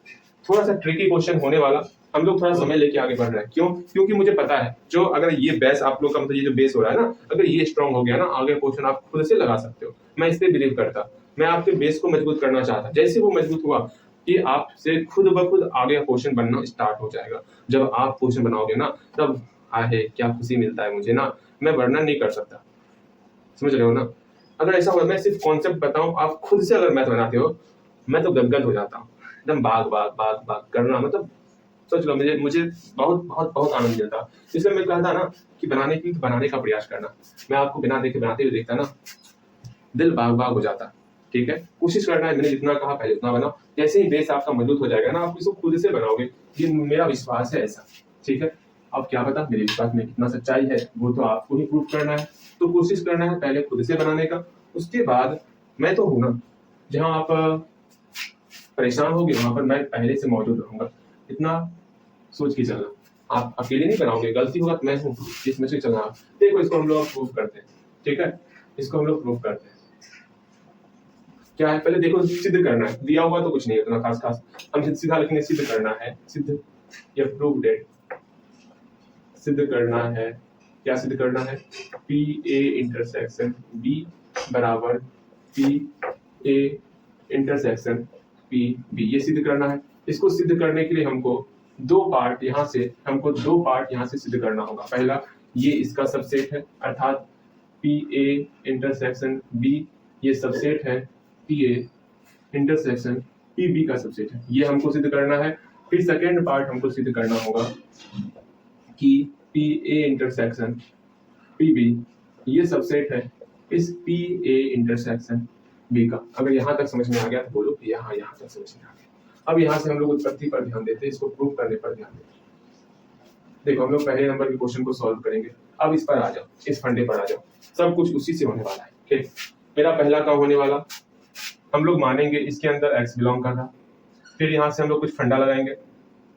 Speaker 1: थोड़ा सा ट्रिकी क्वेश्चन होने वाला, हम लोग थोड़ा समय लेके आगे बढ़ रहे हैं, क्यों, क्योंकि मुझे पता है जो अगर ये बेस आप लोग का मतलब ये जो बेस हो रहा है ना, अगर ये स्ट्रांग हो गया ना, आगे क्वेश्चन आप खुद से लगा सकते हो। मैं इस पे बिलीव करता, मैं आपके बेस को मजबूत करना चाहता, जैसे वो मजबूत हुआ कि आपसे खुद ब खुद आगे क्वेश्चन बनना स्टार्ट हो जाएगा। जब आप क्वेश्चन बनाओगे ना, तब आहे क्या खुशी मिलता है मुझे ना, मैं वर्णन नहीं कर सकता, समझ रहे हो ना। अगर ऐसा हो, मैं सिर्फ कॉन्सेप्ट बताऊं, आप खुद से अगर मैथ बनाते हो, मैं तो गदगद हो जाता हूँ, एकदम बाग बाग बाग बाग करना, मतलब सोच लो, मुझे मुझे बहुत बहुत बहुत आनंद मिलता। इसलिए मैं कहता ना कि बनाने की बनाने का प्रयास करना, मैं आपको बिना देखे बनाते हुए देखता ना, दिल बाग बाग हो जाता। ठीक है, कोशिश करना है, मैंने जितना कहा पहले उतना बनाओ, जैसे ही बेस आपका मजबूत हो जाएगा ना, आप इसको खुद से बनाओगे, ये मेरा विश्वास है ऐसा। ठीक है, अब क्या पता मेरे विश्वास में कितना सच्चाई है, वो तो आपको ही प्रूव करना है। तो कोशिश करना है पहले खुद से बनाने का, उसके बाद मैं तो हूं ना, जहां आप परेशान होगे वहां पर मैं पहले से मौजूद रहूंगा, इतना सोच के चलना। आप अकेले नहीं बनाओगे, गलती होगा तो मैं हूँ, इसमें से चलना। देखो इसको हम लोग प्रूव करते हैं, ठीक है, इसको हम लोग प्रूव करते हैं। क्या है, पहले देखो सिद्ध करना है, दिया हुआ तो कुछ नहीं है इतना खास खास, हम सीधा लिखेंगे सिद्ध करना है, सिद्ध या प्रूव्ड है, सिद्ध करना है। क्या सिद्ध करना है, पी ए इंटरसेक्शन बी बराबर P A intersection P B, ये सिद्ध करना है। इसको सिद्ध करने के लिए हमको दो पार्ट यहाँ से सिद्ध करना होगा। पहला, ये इसका सबसेट है, अर्थात पी ए इंटरसेक्शन बी ये सबसेट है, P A intersection P B का सबसेट है, ये हमको सिद्ध करना है। फिर सेकेंड पार्ट हमको सिद्ध करना होगा कि P A intersection P B ये सबसेट है इस पी ए इंटरसेक्शन बी का। अगर यहाँ तक समझ में आ गया तो बोलो कि यहाँ तक समझ में आ गया। अब यहाँ से हम लोग उत्पत्ति पर ध्यान देते हैं, इसको प्रूव करने पर ध्यान देते हैं। देखो हम लोग पहले नंबर के क्वेश्चन को सॉल्व करेंगे। अब इस पर आ जाओ, इस फंडे पर आ जाओ, सब कुछ उसी से होने वाला है। ठीक, मेरा पहला काम होने वाला, हम लोग मानेंगे इसके अंदर एक्स बिलोंग कर रहा, फिर यहाँ से हम लोग कुछ फंडा लगाएंगे,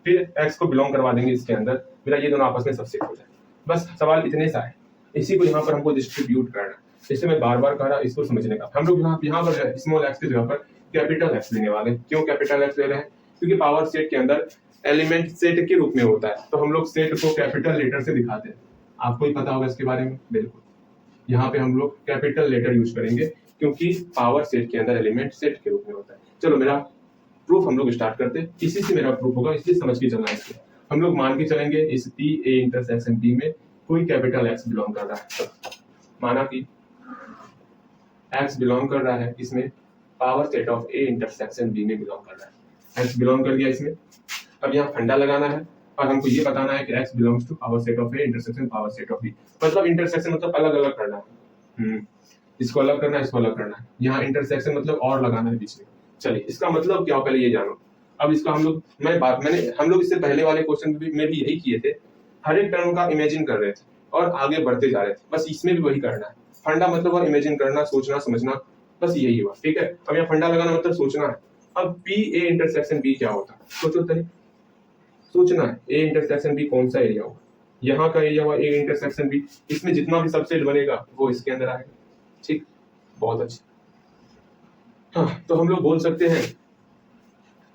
Speaker 1: फिर एक्स को बिलोंग करवा देंगे इसके अंदर, मेरा ये दोनों आपस में सबसेट हो जाए। बस सवाल इतने सा है, इसी को यहाँ पर हमको डिस्ट्रीब्यूट करना है। इसलिए मैं बार बार कह रहा, इसको समझने का। हम लोग यहाँ पर स्मॉल एक्स की जगह पर कैपिटल एक्स लेने वाले। क्यों कैपिटल एक्स ले रहे हैं, क्योंकि पावर सेट के अंदर एलिमेंट सेट के रूप में होता है, तो हम लोग सेट को कैपिटल लेटर से दिखाते हैं। आपको ही पता होगा इसके बारे में, बिल्कुल। यहाँ पे हम लोग कैपिटल लेटर यूज करेंगे क्योंकि पावर सेट के अंदर एलिमेंट सेट के रूप में होता है। चलो मेरा प्रूफ हम लोग स्टार्ट करते हैं, इसी से मेरा प्रूफ होगा, इसलिए समझ के चलना है इसको। हम लोग मान के चलेंगे इस पी ए इंटरसेक्शन बी में कोई कैपिटल एक्स बिलोंग कर रहा है। तो माना कि एक्स बिलोंग कर रहा है इसमें, power set of A intersection B में बिलोंग कर रहा है, एक्स बिलोंग कर गया इसमें। अब यहाँ फंडा लगाना है और हमको ये बताना है कि x belongs to power set of A intersection power set of B. मतलब इंटरसेक्शन मतलब अलग अलग करना है, इसको अलग करना है, इसको अलग करना है। यहाँ इंटरसेक्शन मतलब और लगाना है बीच में। चलिए इसका मतलब क्या हो पहले ये जानो। अब इसका हम लोग हम लोग इससे पहले वाले क्वेश्चन में भी यही किए थे, हर एक टर्म का इमेजिन कर रहे थे और आगे बढ़ते जा रहे थे। बस इसमें भी वही करना है। फंडा मतलब इमेजिन करना, सोचना, समझना, बस यही हुआ। ठीक है, अब यहाँ फंडा लगाना मतलब सोचना है। अब पी ए इंटरसेक्शन बी क्या होता है, सोचो तरी, सोचना है। ए इंटरसेक्शन बी कौन सा एरिया होगा, यहाँ का एरिया हुआ ए इंटरसेक्शन बी, इसमें जितना भी सबसेट बनेगा वो इसके अंदर आएगा। ठीक, बहुत अच्छा। हाँ, तो हम लोग बोल सकते हैं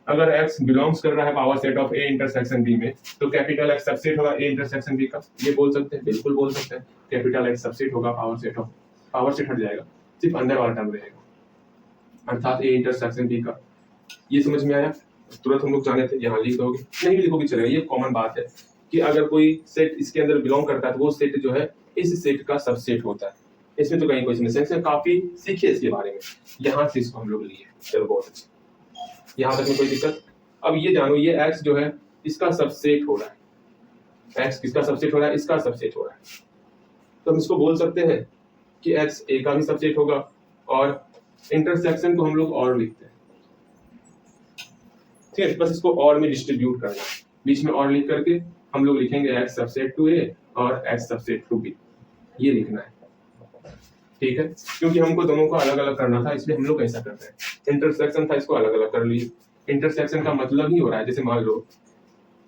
Speaker 1: अगर x बिलोंग्स कर रहा है power set of A intersection B में, तो कैपिटल x सबसेट होगा ए इंटरसेक्शन बी का। ये बोल सकते हैं, बिल्कुल बोल सकते हैं। कैपिटल x सबसेट होगा पावर सेट हट जाएगा, सिर्फ अंदर वाला टर्म रहेगा, अर्थात ए इंटरसेक्शन बी का। ये समझ में आया, तुरंत हम लोग जाने थे, यहाँ लिख दोगे, नहीं लिखोगे चलेगा, ये कॉमन बात है कि अगर कोई सेट इसके अंदर बिलोंग करता है तो वो सेट जो है इस सेट का सबसेट होता है। इसमें तो कहीं कोई समस्या, काफी सीखे इसके बारे में, यहाँ से इसको हम लोग लिए। चलो बहुत अच्छा, यहाँ तक में कोई दिक्कत। अब ये जानो, ये x जो है इसका सबसेट हो रहा है। x किसका सबसेट हो रहा है? इसका सबसेट हो रहा है। तो हम इसको बोल सकते हैं कि x a का भी सबसेट होगा, और इंटरसेक्शन को हम लोग और लिखते हैं। ठीक है, बस इसको और में डिस्ट्रीब्यूट करना है, बीच में और लिख करके हम लोग लिखेंगे x सबसेट टू a और x सबसेट टू b, ये लिखना है। ठीक है, क्योंकि हमको दोनों को अलग अलग करना था इसलिए हम लोग ऐसा करते हैं। इंटरसेक्शन था, इसको अलग अलग कर लिए। इंटरसेक्शन का मतलब ही हो रहा है, जैसे मान लो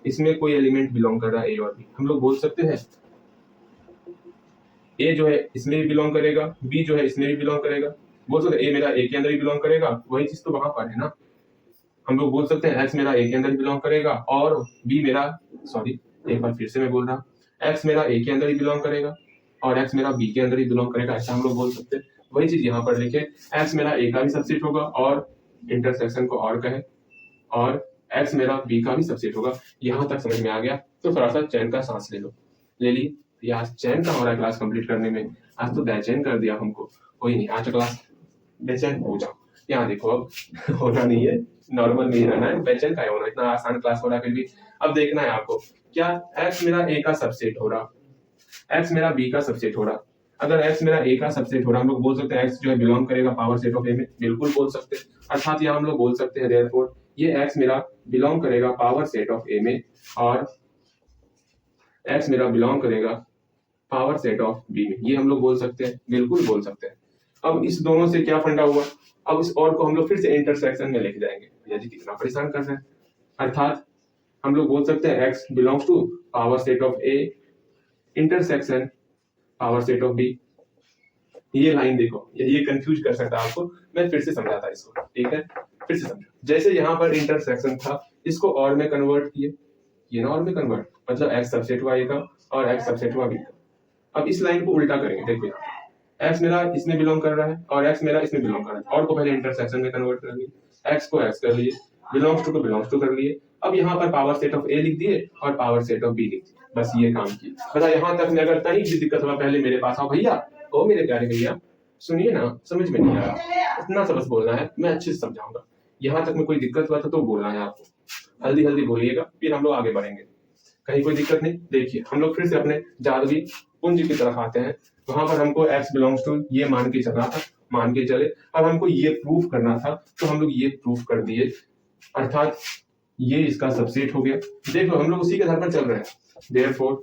Speaker 1: इसमें कोई एलिमेंट बिलोंग कर रहा है a और b, हम लोग बोल सकते हैं a जो है इसमें भी बिलोंग करेगा, b जो है इसमें भी बिलोंग करेगा। बोल सकते हैं a मेरा a के अंदर भी बिलोंग करेगा, वही चीज तो वहां पर है ना। हम लोग बोल सकते हैं x मेरा a के अंदर बिलोंग करेगा और b मेरा, सॉरी एक बार फिर से मैं बोल रहा हूँ, x मेरा a के अंदर ही बिलोंग करेगा और x मेरा b के अंदर ही बिलोंग करेगा, ऐसा हम लोग बोल सकते हैं। वही चीज यहाँ पर लिखे, x मेरा a का भी सबसेट होगा और इंटरसेक्शन को और कहे, और x मेरा b का भी सबसेट होगा। यहाँ तक समझ में आ गया? तो थोड़ा सा चैन का सांस ले लो। ले ली? यार चैन का हो रहा है क्लास कंप्लीट करने में, आज तो बेचैन कर दिया हमको। कोई नहीं, आज क्लास बेचैन हो जाओ। यहाँ देखो, अब होना नहीं है, नॉर्मल में ही रहना है, बेचैन का होना, इतना आसान क्लास हो रहा है फिर भी। अब देखना है आपको, क्या x मेरा a का सबसेट हो रहा, x मेरा b का सबसेट हो रहा। अगर x मेरा a का सबसेट हो रहा, हम लोग बोल सकते हैं x जो है बिलोंग करेगा पावर सेट ऑफ a में, बिल्कुल बोल सकते हैं। अर्थात यहाँ हम लोग बोल सकते हैं देयरफॉर ये x मेरा बिलोंग करेगा पावर सेट ऑफ a में, और x मेरा बिलोंग करेगा पावर सेट ऑफ b में, ये हम लोग बोल सकते हैं, बिल्कुल बोल सकते हैं। अब इस दोनों से क्या फंडा हुआ, अब इस और को हम लोग फिर से इंटरसेक्शन में लिख जाएंगे। भैया जी कितना परेशान कर रहे हैं। अर्थात हम लोग बोल सकते हैं x belongs to power set of a intersection power set of b। ये लाइन देखो, ये कंफ्यूज कर सकता है आपको, मैं फिर से समझाता इसको, ठीक है, फिर से समझो। जैसे यहाँ पर इंटरसेक्शन था, इसको और में कन्वर्ट किए, ये ना और में कन्वर्ट, मतलब x सबसेट हुआ a का और x सबसेट हुआ b का। अब इस लाइन को उल्टा करेंगे, देखो x मेरा इसमें बिलोंग कर रहा है और x मेरा इसमें बिलोंग कर रहा है, और को पहले इंटरसेक्शन में कन्वर्ट कर लिए, x को x कर लिए, बिलोंग्स टू को बिलोंग्स टू कर लिए। अब यहाँ पर पावर सेट ऑफ a लिख दिए और पावर सेट ऑफ b लिख दिए, बस ये काम किया। बता यहाँ तक में अगर कहीं भी दिक्कत हुआ पहले मेरे पास आओ भैया। ओ मेरे प्यारे भैया सुनिए ना, समझ में नहीं आ रहा, इतना सा बस बोलना है, मैं अच्छे से समझाऊंगा। यहाँ तक में कोई दिक्कत हुआ तो बोलना है आपको, हल्दी हल्दी बोलिएगा, फिर हम लोग आगे बढ़ेंगे। कहीं कोई दिक्कत नहीं। देखिए हम लोग फिर से अपने जादुई पुंज की तरफ आते हैं। वहां पर हमको x बिलोंग्स टू ये मान के चलना था, मान के चले। अब हमको ये प्रूफ करना था तो हम लोग ये प्रूफ कर दिए, अर्थात ये इसका सबसेट हो गया। देखो हम लोग उसी के आधार पर चल रहे हैं, देयरफॉर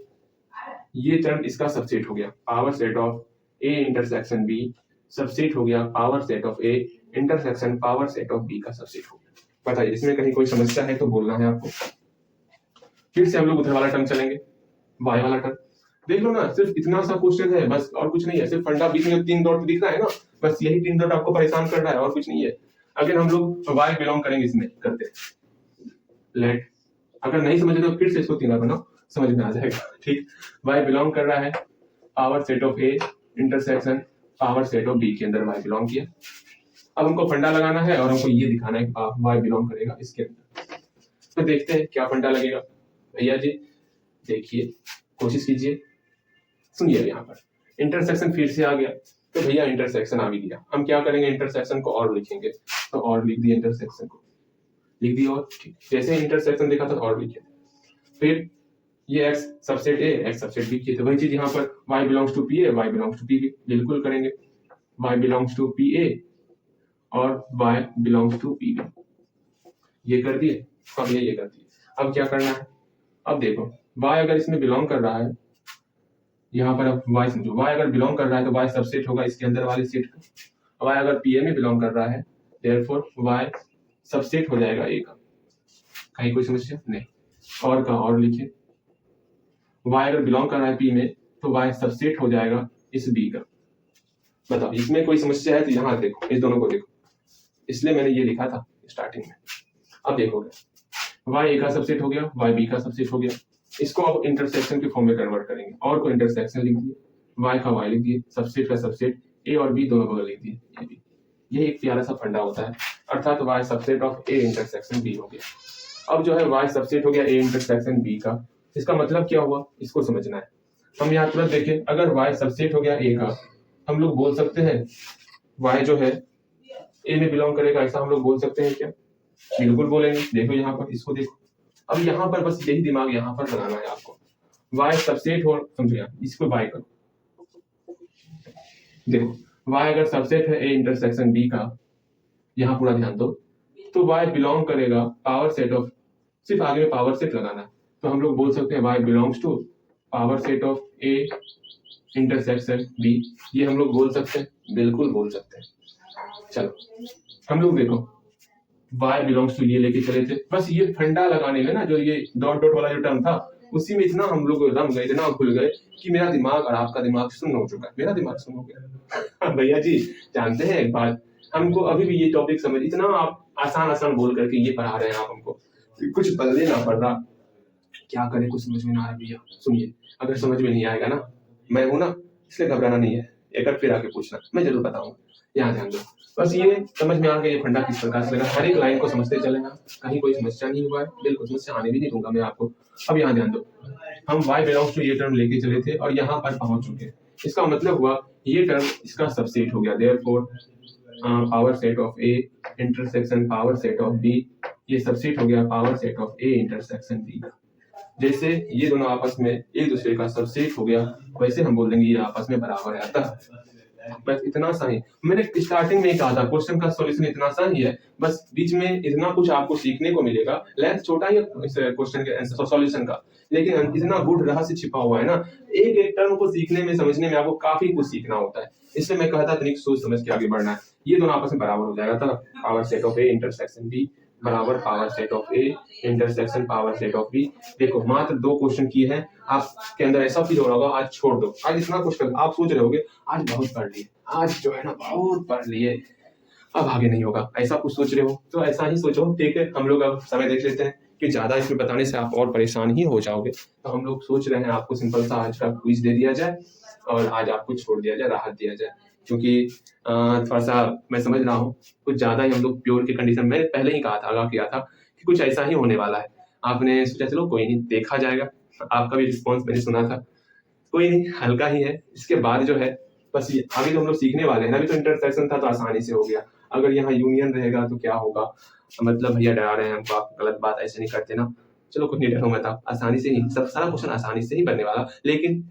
Speaker 1: ये टर्म इसका सबसेट हो गया, power set of a intersection b subset हो गया power set of a intersection power set of b का सबसेट हो गया। बताइए इसमें कहीं कोई समस्या है तो बोलना है आपको। फिर से हम लोग उधर वाला टर्म चलेंगे, y वाला टर्म देख लो ना, सिर्फ इतना सा क्वेश्चन है बस, और कुछ नहीं है। सिर्फ फंडा बीच में 3 डॉट दिख रहा है ना, बस यही 3 डॉट आपको परेशान कर रहा है और कुछ नहीं है। अगर हम लोग y बिलोंग करेंगे इसमें करते लेट, अगर नहीं समझे तो फिर से इसको 3 बनाओ, समझ में आ जाएगा। ठीक, y बिलोंग कर रहा है power set of a intersection power set of b के अंदर y बिलोंग किया। अब हमको फंडा लगाना है और हमको ये दिखाना है कि y बिलोंग करेगा इसके अंदर। तो देखते हैं क्या फंडा लगेगा। भैया जी देखिए, कोशिश कीजिए, सुनिए। यहाँ पर इंटरसेक्शन फिर से आ गया, तो भैया इंटरसेक्शन आ भी गया, हम क्या करेंगे इंटरसेक्शन को और लिखेंगे, तो और लिख दिए, इंटरसेक्शन को लिख दिया, और ठीक जैसे इंटरसेक्शन देखा था और लिखे। फिर ये x subset a x subset b किए, तो वही चीज यहाँ पर y belongs to p a y belongs to p b बिल्कुल करेंगे, y belongs to p a और y belongs to p b, ये कर दिए। अब ये कर दिए। अब क्या करना है, अब देखो y अगर इसमें बिलोंग कर रहा है, यहाँ पर अब y समझो, y अगर बिलोंग कर रहा है तो y सबसेट होगा इसके अंदर वाले सेट का। y अगर pa में बिलोंग कर रहा है देयरफॉर y सबसेट हो जाएगा a का। कहीं कोई समस्या नहीं, और का और लिखिए, y अगर बिलोंग कर रहा है p में तो y सबसेट हो जाएगा इस b का। बताओ इसमें कोई समस्या है तो यहाँ देखो, इस दोनों को देखो, इसलिए मैंने ये लिखा था स्टार्टिंग में। अब देखोगे y a का सबसेट हो गया, y b का सबसेट हो गया, इसको अब इंटरसेक्शन के फॉर्म में कन्वर्ट करेंगे, और को इंटरसेक्शन लिख दिए, y का y लिख दिए, सबसेट का सबसेट a और b दोनों बगल लिख दिए। ये एक प्यारा सा फंडा होता है, अर्थात y subset of a intersection b हो गया। अब जो है y सबसेट हो गया a इंटरसेक्शन b का, इसका मतलब क्या हुआ, इसको समझना है। हम यहाँ तुरंत देखें, अगर y सबसेट हो गया a का, हम लोग बोल सकते हैं y जो है a में बिलोंग करेगा, ऐसा हम लोग बोल सकते हैं क्या? बिल्कुल बोलेंगे। देखो यहाँ पर, इसको देखो। अब यहाँ पर बस यही दिमाग यहाँ पर लगाना है आपको। y सबसेट हो, समझिए, इसको y करो। देखो y अगर सबसेट है a इंटरसेक्शन b का, यहाँ पूरा ध्यान दो, तो y बिलोंग करेगा पावर सेट ऑफ, सिर्फ आगे में पावर सेट लगाना है, तो हम लोग बोल सकते हैं y belongs to power set of a intersection b। ये हम लोग बोल सकते हैं, बिल्कुल बोल सकते हैं। चलो हम लोग देखो y बिलोंग्स टू ये लेके चले थे, बस ये फंडा लगाने में ना, जो ये डॉट डॉट वाला जो टर्म था, उसी में इतना हम लोग रम गए, इतना भूल गए कि मेरा दिमाग और आपका दिमाग सुन्न हो चुका है। मेरा दिमाग सुन्न हो गया। भैया जी जानते हैं एक बात, हमको अभी भी ये टॉपिक समझ, इतना आप आसान आसान बोल करके ये पढ़ा रहे हैं आप हमको, कुछ बदले ना पड़ रहा, क्या करें, कुछ समझ में ना आ रहा। भैया सुनिए, अगर समझ में नहीं आएगा ना, मैं हूं ना, इसलिए घबराना नहीं है, एक बार फिर आके पूछना, मैं जरूर बताऊंगा। यहाँ ध्यान दो, बस ये समझ में आ गया ये फंडा किस प्रकार से लगा, हर एक लाइन को समझते चलेना, कहीं कोई समस्या नहीं हुआ है, बिल्कुल समस्या आने भी नहीं दूंगा मैं आपको। अब यहाँ ध्यान दो, हम y बिलोंग्स टू ये टर्म लेके चले थे और यहाँ पर पहुंच चुके हैं, इसका मतलब हुआ ये टर्म इसका सबसेट हो गया, therefore power set of a intersection power set of b, ये सबसेट हो गया power set of a intersection b का। जैसे ये दोनों आपस में एक दूसरे का सबसेट हो गया, वैसे हम बोल देंगे ये आपस में बराबर है। अतः बस इतना सा ही, मैंने स्टार्टिंग में ही कहा था, क्वेश्चन का सॉल्यूशन इतना सा ही है, बस बीच में इतना कुछ आपको सीखने को मिलेगा। लेंथ छोटा ही है इस क्वेश्चन के आंसर सॉल्यूशन का, लेकिन इतना गुड रहस्य छिपा हुआ है ना, एक एक टर्म को सीखने में, समझने में आपको काफी कुछ सीखना होता है। इसलिए मैं कहता तनिक सोच समझ के आगे बढ़ना है। ये दोनों आपस में बराबर हो जाएगा, तब power set of A intersection B बराबर power set of A intersection power set of B. देखो मात्र 2 क्वेश्चन किए हैं, आपके अंदर ऐसा फील हो रहा होगा आज छोड़ दो, आज इतना कुछ कर, आप सोच रहे होगे आज बहुत पढ़ लिए, आज जो है ना बहुत पढ़ लिए, अब आगे नहीं होगा, ऐसा कुछ सोच रहे हो तो ऐसा ही सोचो। ठीक है, हम लोग अब समय देख लेते हैं कि ज्यादा इसमें बताने से आप और परेशान ही हो जाओगे, तो हम लोग सोच रहे हैं आपको सिंपल सा आज का क्विज दे दिया जाए और आज आपको छोड़ दिया जाए, राहत दिया जाए, क्योंकि थोड़ा सा मैं समझ रहा हूँ कुछ ज्यादा ही हम लोग प्योर के कंडीशन, मैंने पहले ही कहा था, आगाह किया था कि कुछ ऐसा ही होने वाला है। आपने सोचा चलो कोई नहीं, देखा जाएगा, आपका भी रिस्पॉन्स मैंने सुना था, कोई नहीं, हल्का ही है। इसके बाद जो है बस ये आगे जो हम लोग सीखने वाले हैं, अभी तो इंटरसेक्शन था तो आसानी से हो गया, अगर यहाँ यूनियन रहेगा तो क्या होगा, मतलब भैया डरा रहे हैं हमको, आप गलत बात ऐसे नहीं करते ना, चलो कुछ नहीं, डरो मत आप, आसानी से ही सब सारा क्वेश्चन आसानी से ही बनने वाला। लेकिन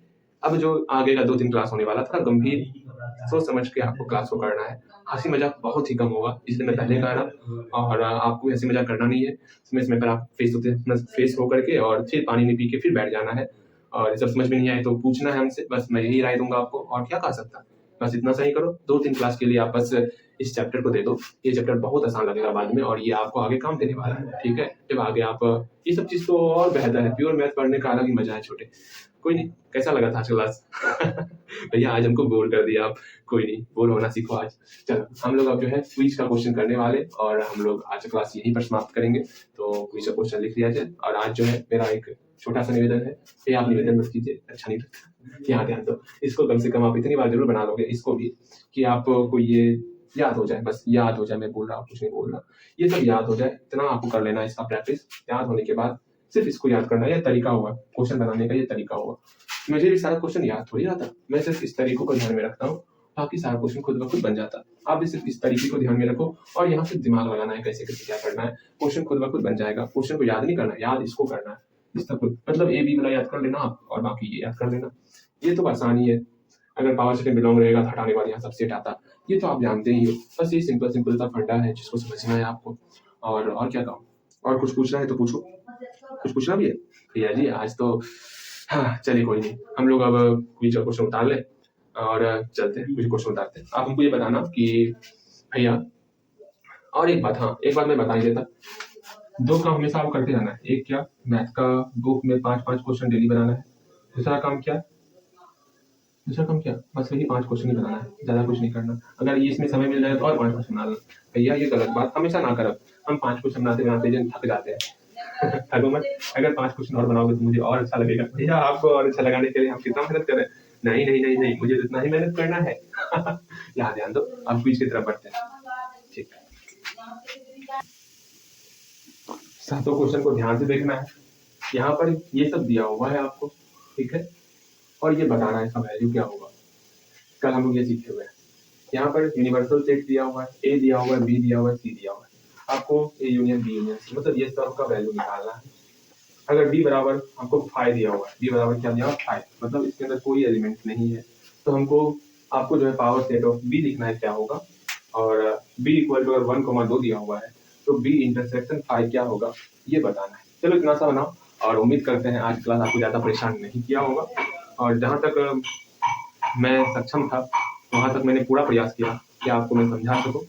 Speaker 1: अब जो आगे का 2-3 क्लास होने वाला, थोड़ा गंभीर सोच समझ के आपको क्लास को करना है, हंसी मजाक बहुत ही कम होगा, इसलिए मैं पहले कह रहा, और आपको हंसी मजाक करना नहीं है, समय पर आप फ्रेश हो करके और फिर पानी नहीं पी के फिर बैठ जाना है, और जब समझ में नहीं आए तो पूछना है हमसे, बस मैं यही राय दूंगा आपको, और क्या कह सकता, बस इतना सा ही करो। 2-3 क्लास के लिए आप बस इस चैप्टर को दे दो, ये चैप्टर बहुत आसान लगेगा बाद में, और ये आपको आगे काम देने वाला है। ठीक है, जब आगे आप ये सब चीज तो और बेहतर है, प्योर मैथ पढ़ने का अलग ही मजा है छोटे। कोई नहीं, कैसा लगा था आज क्लास? भैया आज हमको बोर कर दिया आप, कोई नहीं, बोर होना सीखो आज। चलो हम लोग अब जो है क्विज का क्वेश्चन करने वाले, और हम लोग आज क्लास यहीं पर समाप्त करेंगे, तो क्विज का क्वेश्चन लिख लिया जाए। और आज जो है मेरा एक छोटा सा निवेदन है, ये आप निवेदन मत कीजिए, अच्छा नहीं लगता, यहाँ ध्यान दो, इसको कम से कम आप इतनी बार जरूर बना लोगे इसको भी, कि आपको ये याद हो जाए, बस याद हो जाए, मैं बोल रहा हूँ कुछ नहीं बोल रहा, ये सब याद हो जाए, इतना आपको कर लेना है इसका प्रैक्टिस। याद होने के बाद सिर्फ इसको याद करना है, ये तरीका हुआ क्वेश्चन बनाने का, ये तरीका हुआ। मुझे भी सारा क्वेश्चन याद थोड़ी रहता, मैं सिर्फ इस तरीकों को ध्यान में रखता हूँ, बाकी सारा क्वेश्चन खुद ब खुद बन जाता। आप भी सिर्फ इस तरीके को ध्यान में रखो, और यहाँ सिर्फ दिमाग लगाना है, कैसे कैसे क्या करना है, क्वेश्चन खुद ब खुद बन जाएगा। क्वेश्चन को याद नहीं करना, याद इसको करना है, इस तक मतलब ए बी वाला याद कर लेना आप, और बाकी ये याद कर लेना, ये तो आसानी है। अगर पावर सेट में बिलोंग रहेगा, हटाने वाले यहाँ सब सेट आता, ये तो आप जानते ही हो, बस ये सिंपल सिंपल सा फंडा है जिसको समझना है आपको। और क्या कहूँ, और कुछ पूछना है तो पूछो, कुछ पूछना भी है भैया जी आज तो? हाँ चलिए कोई नहीं, हम लोग अब क्विज का क्वेश्चन उतार ले और चलते हैं, कुछ क्वेश्चन उतारते हैं। आप हमको ये बताना कि भैया, और एक बात, हाँ एक बात मैं बता ही देता, 2 काम हमेशा आप करते रहना है। एक क्या, मैथ का बुक में 5-5 क्वेश्चन डेली बनाना है। दूसरा काम क्या, बस वही 5 क्वेश्चन ही बनाना है, ज्यादा कुछ नहीं करना। अगर ये इसमें समय मिल जाए तो और 5 क्वेश्चन बना लो। भैया ये गलत बात हमेशा ना करो, हम 5 क्वेश्चन बनाते बनाते जन थक जाते हैं। थको मत, अगर 5 क्वेश्चन और बनाओगे तो मुझे और अच्छा लगेगा। भैया आपको और अच्छा लगाने के लिए हम कितना मेहनत करें? नहीं नहीं नहीं नहीं, मुझे इतना ही मेहनत करना है। यहाँ ध्यान दो, अब क्विज की तरफ बढ़ते हैं। ठीक है, 7 क्वेश्चन को ध्यान से देखना है, यहाँ पर ये सब दिया हुआ है आपको, ठीक है, और ये बताना है इसका वैल्यू क्या होगा। कल हम लोग ये सीखे हुए हैं। यहाँ पर यूनिवर्सल सेट दिया हुआ है, ए दिया हुआ है, बी दिया हुआ है, सी दिया हुआ है। आपको A union B union C, मतलब ये सब का वैल्यू निकालना है। अगर बी बराबर आपको 5 दिया हुआ है, बी बराबर क्या दिया हुआ है 5, मतलब इसके अंदर कोई एलिमेंट नहीं है, तो आपको जो है पावर सेट ऑफ बी लिखना है क्या होगा, और बी इक्वल टू अगर 1,2 दिया हुआ है तो बी इंटरसेक्शन 5 क्या होगा ये बताना है। चलो इतना सा बनाओ, और उम्मीद करते हैं आज क्लास आपको ज़्यादा परेशान नहीं किया होगा, और जहाँ तक मैं सक्षम था वहाँ तक मैंने पूरा प्रयास किया कि आपको मैं समझा सकूं,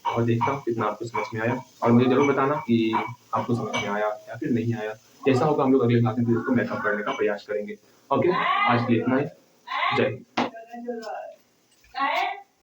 Speaker 1: और देखता हूँ कितना आपको समझ में आया, और मुझे जरूर बताना कि आपको समझ में आया या फिर नहीं आया। जैसा होगा हम लोग अगले क्लास में फिर इसको मेकअप करने का प्रयास करेंगे। ओके, आज के लिए इतना ही। जय हिंद।